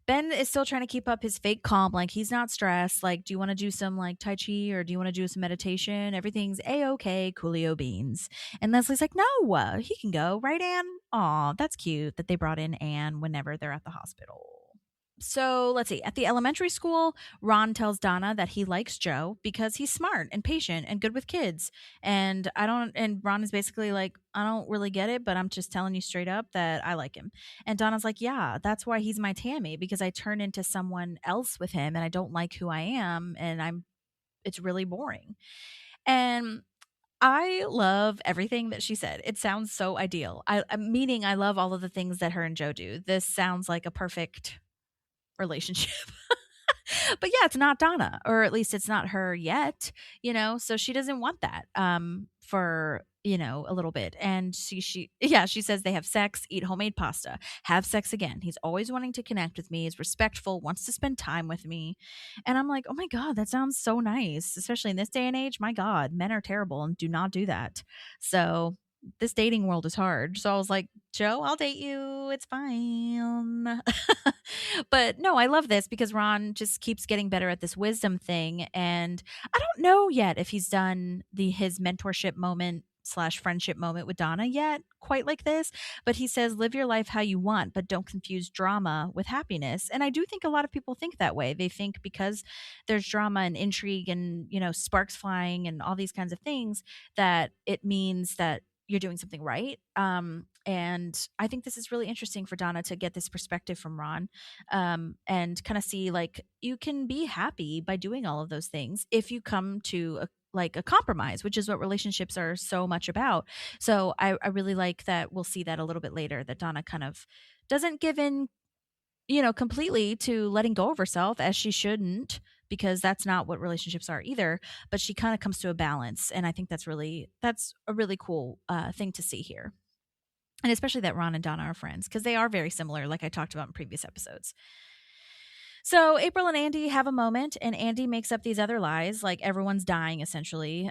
Ben is still trying to keep up his fake calm. Like, he's not stressed. Like, do you want to do some like Tai Chi or do you want to do some meditation? Everything's A-okay, coolio beans. And Leslie's like, no, he can go. Right, Anne? Aw, that's cute that they brought in Anne whenever they're at the hospital. So let's see. At the elementary school, Ron tells Donna that he likes Joe because he's smart and patient and good with kids. And Ron is basically like, I don't really get it, but I'm just telling you straight up that I like him. And Donna's like, yeah, that's why he's my Tammy, because I turn into someone else with him and I don't like who I am. And it's really boring. And I love everything that she said. It sounds so ideal. Meaning I love all of the things that her and Joe do. This sounds like a perfect relationship. But yeah, it's not Donna, or at least it's not her yet, so she doesn't want that for a little bit. And she says they have sex, eat homemade pasta, have sex again. He's always wanting to connect with me, is respectful, wants to spend time with me. And I'm like, oh my God, that sounds so nice, especially in this day and age. My God, men are terrible and do not do that. So this dating world is hard. So I was like, Joe, I'll date you. It's fine. But no, I love this because Ron just keeps getting better at this wisdom thing. And I don't know yet if he's done his mentorship moment / friendship moment with Donna yet quite like this, but he says live your life how you want, but don't confuse drama with happiness. And I do think a lot of people think that way. They think because there's drama and intrigue and, you know, sparks flying and all these kinds of things, that it means that you're doing something right. And I think this is really interesting for Donna to get this perspective from Ron, and kind of see like you can be happy by doing all of those things if you come to a compromise, which is what relationships are so much about. So I really like that we'll see that a little bit later, that Donna kind of doesn't give in, you know, completely to letting go of herself, as she shouldn't, because that's not what relationships are either. But she kind of comes to a balance. And I think that's a really cool thing to see here. And especially that Ron and Donna are friends, because they are very similar, like I talked about in previous episodes. So April and Andy have a moment, and Andy makes up these other lies, like everyone's dying essentially,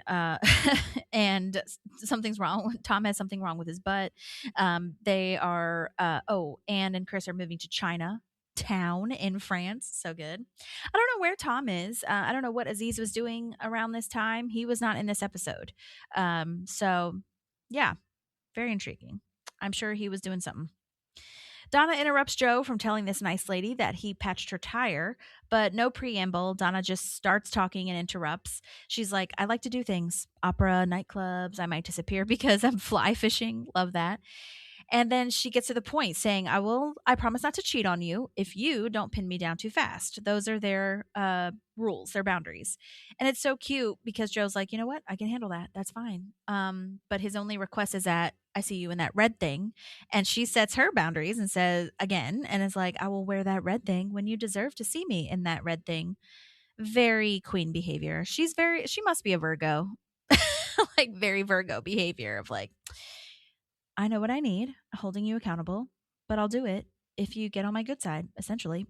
and something's wrong. Tom has something wrong with his butt. They are, Anne and Chris are moving to Chinatown in France. So good. I don't know where Tom is. I don't know what Aziz was doing around this time. He was not in this episode. So yeah, very intriguing. I'm sure he was doing something. Donna interrupts Joe from telling this nice lady that he patched her tire, but no preamble. Donna just starts talking and interrupts. She's like, I like to do things. Opera, nightclubs. I might disappear because I'm fly fishing. Love that. And then she gets to the point saying, I promise not to cheat on you if you don't pin me down too fast. Those are their rules, their boundaries. And it's so cute because Joe's like, you know what? I can handle that. That's fine. But his only request is that I see you in that red thing. And she sets her boundaries and says again, and is like, I will wear that red thing when you deserve to see me in that red thing. Very queen behavior. She must be a Virgo. Like very Virgo behavior of like, I know what I need, holding you accountable, but I'll do it if you get on my good side, essentially.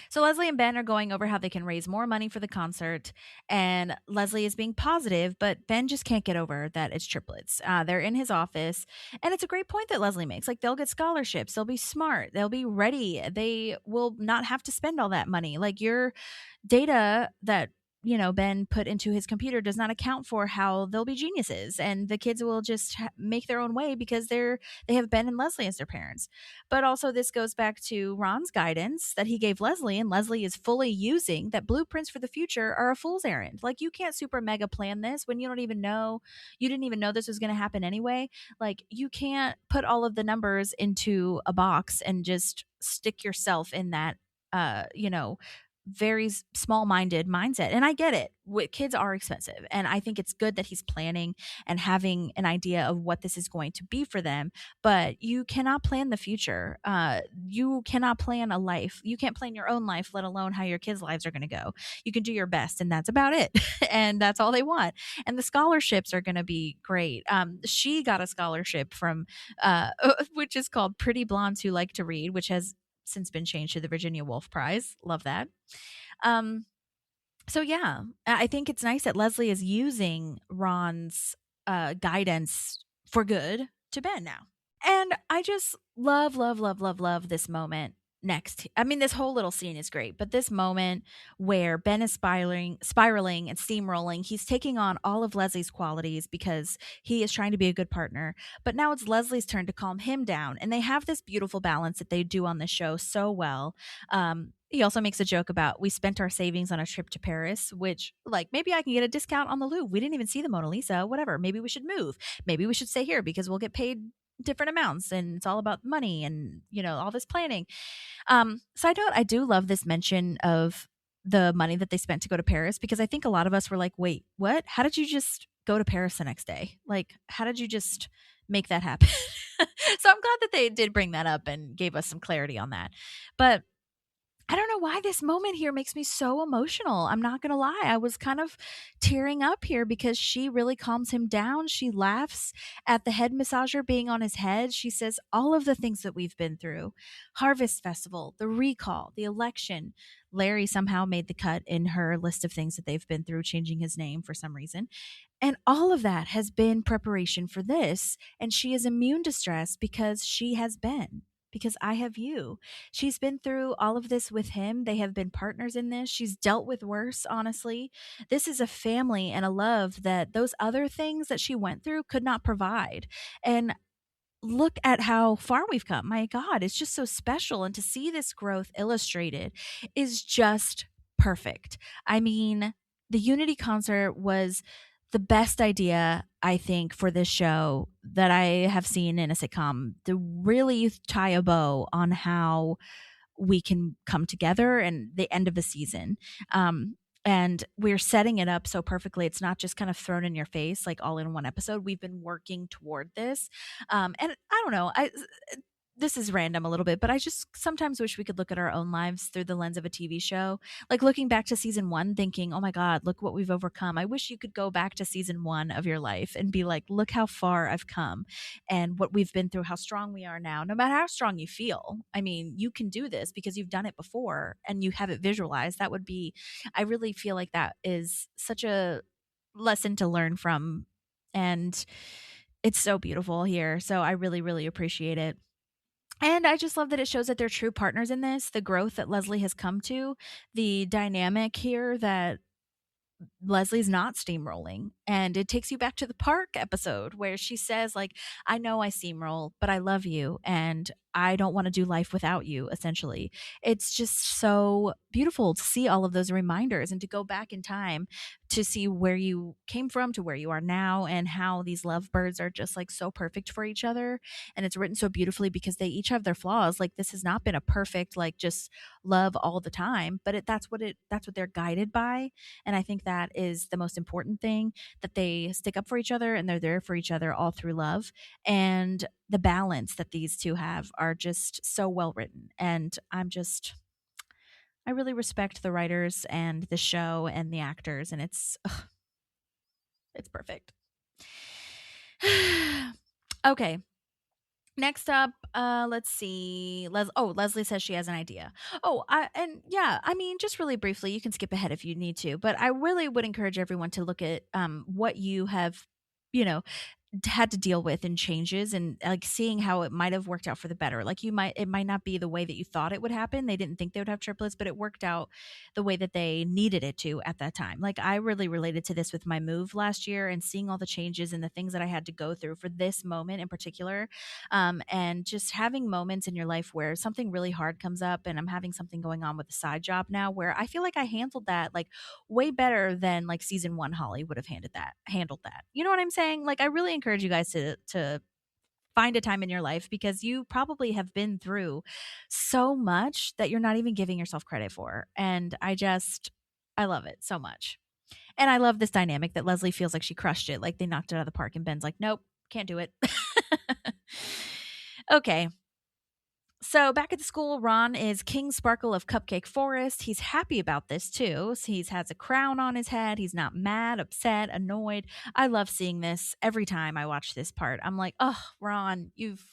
So Leslie and Ben are going over how they can raise more money for the concert, and Leslie is being positive, but Ben just can't get over that it's triplets. They're in his office, and it's a great point that Leslie makes. Like, they'll get scholarships, they'll be smart, they'll be ready, they will not have to spend all that money. Like, your data that Ben put into his computer does not account for how they'll be geniuses, and the kids will just make their own way because they have Ben and Leslie as their parents. But also this goes back to Ron's guidance that he gave Leslie, and Leslie is fully using, that blueprints for the future are a fool's errand. Like, you can't super mega plan this when you didn't even know this was going to happen anyway. Like, you can't put all of the numbers into a box and just stick yourself in that very small-minded mindset. And I get it. Kids are expensive. And I think it's good that he's planning and having an idea of what this is going to be for them. But you cannot plan the future. You cannot plan a life. You can't plan your own life, let alone how your kids' lives are going to go. You can do your best, and that's about it. And that's all they want. And the scholarships are going to be great. She got a scholarship from, which is called Pretty Blondes Who Like to Read, which has since been changed to the Virginia Woolf Prize. Love that. So yeah, I think it's nice that Leslie is using Ron's guidance for good to Ben now. And I just love this moment next. I mean, this whole little scene is great, but this moment where Ben is spiraling and steamrolling, he's taking on all of Leslie's qualities because he is trying to be a good partner. But now it's Leslie's turn to calm him down, and they have this beautiful balance that they do on the show so well. He also makes a joke about, we spent our savings on a trip to Paris, which, like, maybe I can get a discount on the Louvre. We didn't even see the Mona Lisa, whatever. Maybe we should move. Maybe we should stay here because we'll get paid different amounts, and it's all about money and, all this planning. Side note, I do love this mention of the money that they spent to go to Paris, because I think a lot of us were like, wait, what? How did you just go to Paris the next day? Like, how did you just make that happen? So I'm glad that they did bring that up and gave us some clarity on that. But I don't know why this moment here makes me so emotional. I'm not going to lie. I was kind of tearing up here because she really calms him down. She laughs at the head massager being on his head. She says all of the things that we've been through. Harvest Festival, the recall, the election. Larry somehow made the cut in her list of things that they've been through, changing his name for some reason. And all of that has been preparation for this. And she is immune to stress because she has been, because I have you. She's been through all of this with him. They have been partners in this. She's dealt with worse, honestly. This is a family and a love that those other things that she went through could not provide. And look at how far we've come. My God, it's just so special. And to see this growth illustrated is just perfect. I mean, the Unity concert was the best idea, I think, for this show that I have seen in a sitcom to really tie a bow on how we can come together and the end of the season. And we're setting it up so perfectly. It's not just kind of thrown in your face, like all in one episode. We've been working toward this. And I don't know, this is random a little bit, but I just sometimes wish we could look at our own lives through the lens of a TV show. Like looking back to season 1, thinking, oh my God, look what we've overcome. I wish you could go back to season 1 of your life and be like, look how far I've come and what we've been through, how strong we are now, no matter how strong you feel. I mean, you can do this because you've done it before and you have it visualized. That would be, I really feel like that is such a lesson to learn from. And it's so beautiful here. So I really, really appreciate it. And I just love that it shows that they're true partners in this, the growth that Leslie has come to, the dynamic here that Leslie's not steamrolling. And it takes you back to the park episode where she says, like, I know I steamroll, but I love you and I don't want to do life without you, essentially. It's just so beautiful to see all of those reminders and to go back in time to see where you came from to where you are now and how these lovebirds are just like so perfect for each other. And it's written so beautifully because they each have their flaws. Like this has not been a perfect, like just love all the time, but that's what they're guided by. And I think that is the most important thing, that they stick up for each other and they're there for each other all through love. And the balance that these two have are just so well written. And I really respect the writers and the show and the actors, and it's perfect. Okay. Next up, let's see. Leslie says she has an idea. I mean, just really briefly, you can skip ahead if you need to, but I really would encourage everyone to look at what you have, had to deal with and changes, and like seeing how it might have worked out for the better. Like it might not be the way that you thought it would happen. They didn't think they would have triplets, but it worked out the way that they needed it to at that time. Like I really related to this with my move last year and seeing all the changes and the things that I had to go through for this moment in particular. And just having moments in your life where something really hard comes up, and I'm having something going on with a side job now where I feel like I handled that like way better than like season 1 Holly would have handled that. You know what I'm saying? Like I really encourage you guys to find a time in your life because you probably have been through so much that you're not even giving yourself credit for. And I love it so much. And I love this dynamic that Leslie feels like she crushed it. Like they knocked it out of the park and Ben's like, nope, can't do it. Okay. So back at the school, Ron is King Sparkle of Cupcake Forest. He's happy about this too. So he has a crown on his head. He's not mad, upset, annoyed. I love seeing this every time I watch this part. I'm like, oh, Ron, you've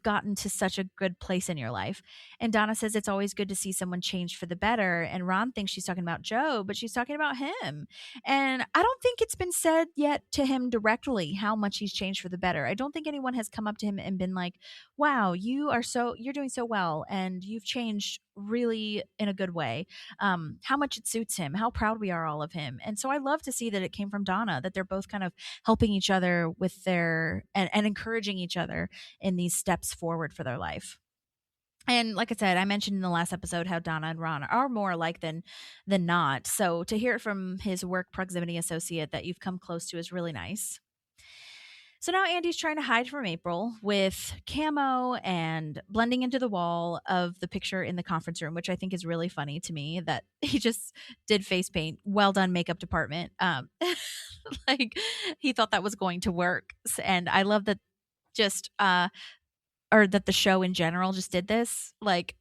gotten to such a good place in your life. And Donna says it's always good to see someone change for the better. And Ron thinks she's talking about Joe, but she's talking about him. And I don't think it's been said yet to him directly how much he's changed for the better. I don't think anyone has come up to him and been like, wow, you're doing so well and you've changed really in a good way. How much it suits him, how proud we are all of him. And so I love to see that it came from Donna, that they're both kind of helping each other with their and encouraging each other in these steps forward for their life. And like I said, I mentioned in the last episode how Donna and Ron are more alike than not. So to hear it from his work proximity associate that you've come close to is really nice. So now Andy's trying to hide from April with camo and blending into the wall of the picture in the conference room, which I think is really funny to me that he just did face paint. Well done, makeup department. Like he thought that was going to work. And I love that just or that the show in general just did this, like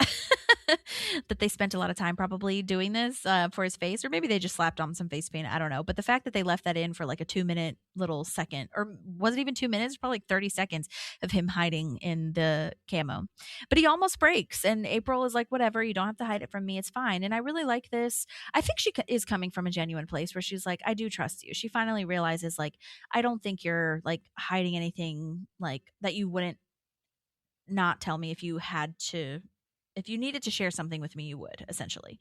that they spent a lot of time probably doing this for his face, or maybe they just slapped on some face paint. I don't know. But the fact that they left that in for like a 2-minute little second, or was it even 2 minutes? Probably like 30 seconds of him hiding in the camo. But he almost breaks, and April is like, whatever, you don't have to hide it from me. It's fine. And I really like this. I think she is coming from a genuine place where she's like, I do trust you. She finally realizes, like, I don't think you're like hiding anything like that you wouldn't not tell me if you needed to share something with me, you would, essentially.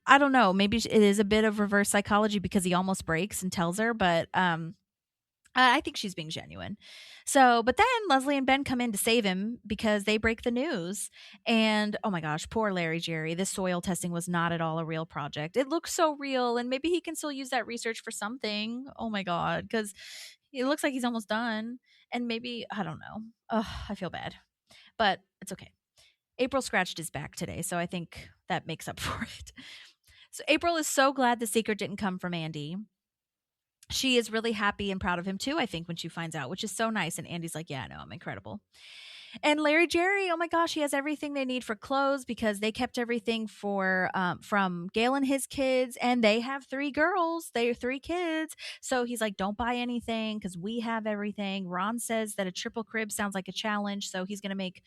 I don't know. Maybe it is a bit of reverse psychology because he almost breaks and tells her, but I think she's being genuine. So, but then Leslie and Ben come in to save him because they break the news. And oh my gosh, poor Larry Jerry. This soil testing was not at all a real project. It looks so real, and maybe he can still use that research for something. Oh my God, because it looks like he's almost done. And maybe, I don't know. I feel bad. But it's okay. April scratched his back today, so I think that makes up for it. So April is so glad the secret didn't come from Andy. She is really happy and proud of him too, I think, when she finds out, which is so nice. And Andy's like, yeah, no, I'm incredible. And Larry Jerry, oh my gosh, he has everything they need for clothes because they kept everything for from Gail and his kids, and they have 3 girls. They are 3 kids. So he's like, don't buy anything because we have everything. Ron says that a triple crib sounds like a challenge, so he's going to make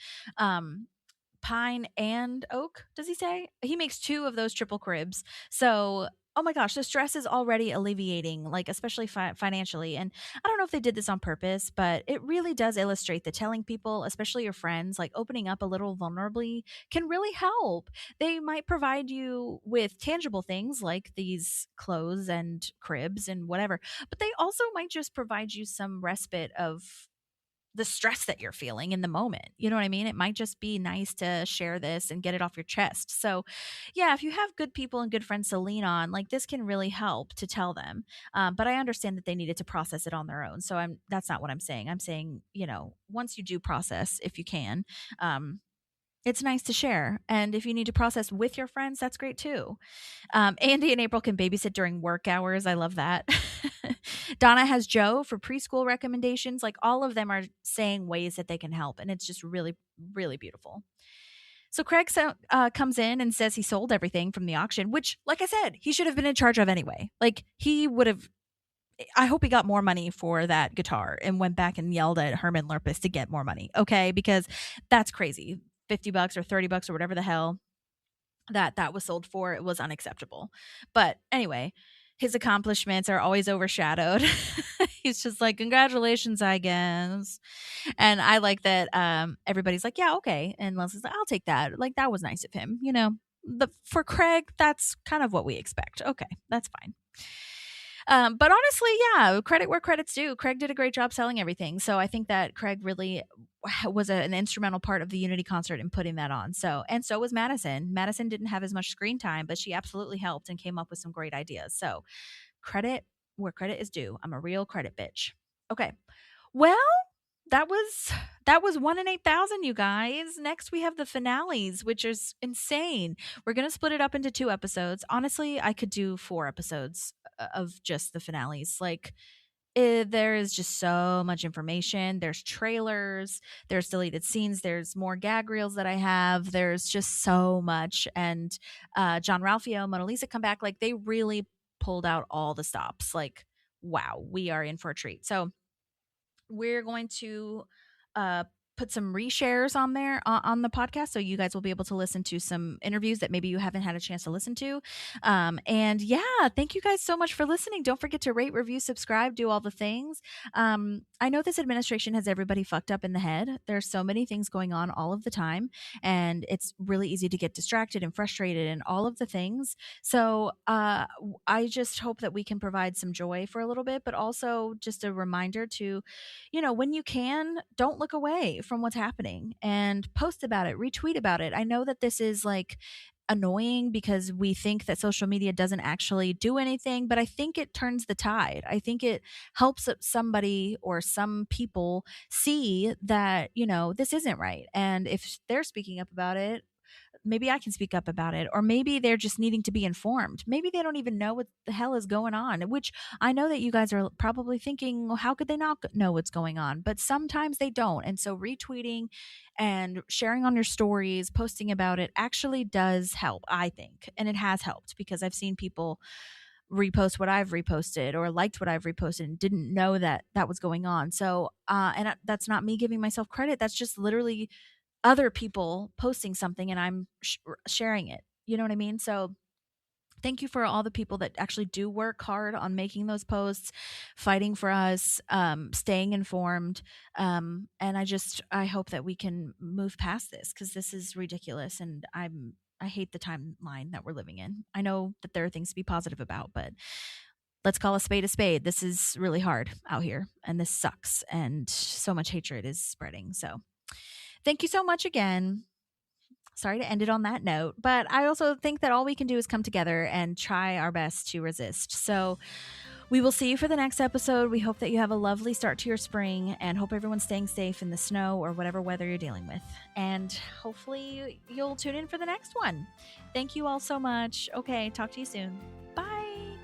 pine and oak. Does he say? He makes 2 of those triple cribs. So oh my gosh, the stress is already alleviating, like especially financially. And I don't know if they did this on purpose, but it really does illustrate that telling people, especially your friends, like opening up a little vulnerably can really help. They might provide you with tangible things like these clothes and cribs and whatever, but they also might just provide you some respite of the stress that you're feeling in the moment. You know what I mean? It might just be nice to share this and get it off your chest. So yeah, if you have good people and good friends to lean on, like this can really help to tell them. But I understand that they needed to process it on their own. So that's not what I'm saying. I'm saying, once you do process, if you can, it's nice to share. And if you need to process with your friends, that's great too. Andy and April can babysit during work hours. I love that. Donna has Joe for preschool recommendations. Like all of them are saying ways that they can help. And it's just really, really beautiful. So Craig comes in and says he sold everything from the auction, which, like I said, he should have been in charge of anyway. Like he would have. I hope he got more money for that guitar and went back and yelled at Herman Lurpus to get more money. Okay. Because that's crazy. $50 or $30 or whatever the hell that was sold for. It was unacceptable. But anyway, his accomplishments are always overshadowed. He's just like, congratulations, I guess. And I like that everybody's like, yeah, okay. And Leslie's like, I'll take that. Like, that was nice of him. For Craig, that's kind of what we expect. Okay, that's fine. But honestly, yeah, credit where credit's due. Craig did a great job selling everything. So I think that Craig really was an instrumental part of the Unity concert in putting that on. And so was Madison. Madison didn't have as much screen time, but she absolutely helped and came up with some great ideas. So credit where credit is due. I'm a real credit bitch. Okay. Well, that was 1 in 8,000, you guys. Next, we have the finales, which is insane. We're going to split it up into 2 episodes. Honestly, I could do 4 episodes of just the finales. Like, there is just so much information. There's trailers, there's deleted scenes, there's more gag reels that I have. There's just so much. And John Ralphio, Mona Lisa come back. Like, they really pulled out all the stops. Like, wow, we are in for a treat. So we're going to put some reshares on there on the podcast, so you guys will be able to listen to some interviews that maybe you haven't had a chance to listen to. And yeah, thank you guys so much for listening. Don't forget to rate, review, subscribe, do all the things. I know this administration has everybody fucked up in the head. There's so many things going on all of the time, and it's really easy to get distracted and frustrated and all of the things. So I just hope that we can provide some joy for a little bit, but also just a reminder to, when you can, don't look away from what's happening and post about it, retweet about it. I know that this is like annoying because we think that social media doesn't actually do anything, but I think it turns the tide. I think it helps somebody or some people see that, this isn't right. And if they're speaking up about it, maybe I can speak up about it, or maybe they're just needing to be informed. Maybe they don't even know what the hell is going on, which I know that you guys are probably thinking, well, how could they not know what's going on? But sometimes they don't. And so retweeting and sharing on your stories, posting about it actually does help, I think. And it has helped because I've seen people repost what I've reposted or liked what I've reposted and didn't know that that was going on. So, that's not me giving myself credit. That's just literally other people posting something and I'm sharing it. You know what I mean? So thank you for all the people that actually do work hard on making those posts, fighting for us, staying informed. And I hope that we can move past this because this is ridiculous. And I hate the timeline that we're living in. I know that there are things to be positive about, but let's call a spade a spade. This is really hard out here and this sucks. And so much hatred is spreading. So thank you so much again. Sorry to end it on that note, but I also think that all we can do is come together and try our best to resist. So we will see you for the next episode. We hope that you have a lovely start to your spring and hope everyone's staying safe in the snow or whatever weather you're dealing with. And hopefully you'll tune in for the next one. Thank you all so much. Okay, talk to you soon. Bye.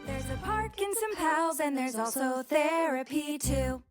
There's a park and some pals, and there's also therapy too.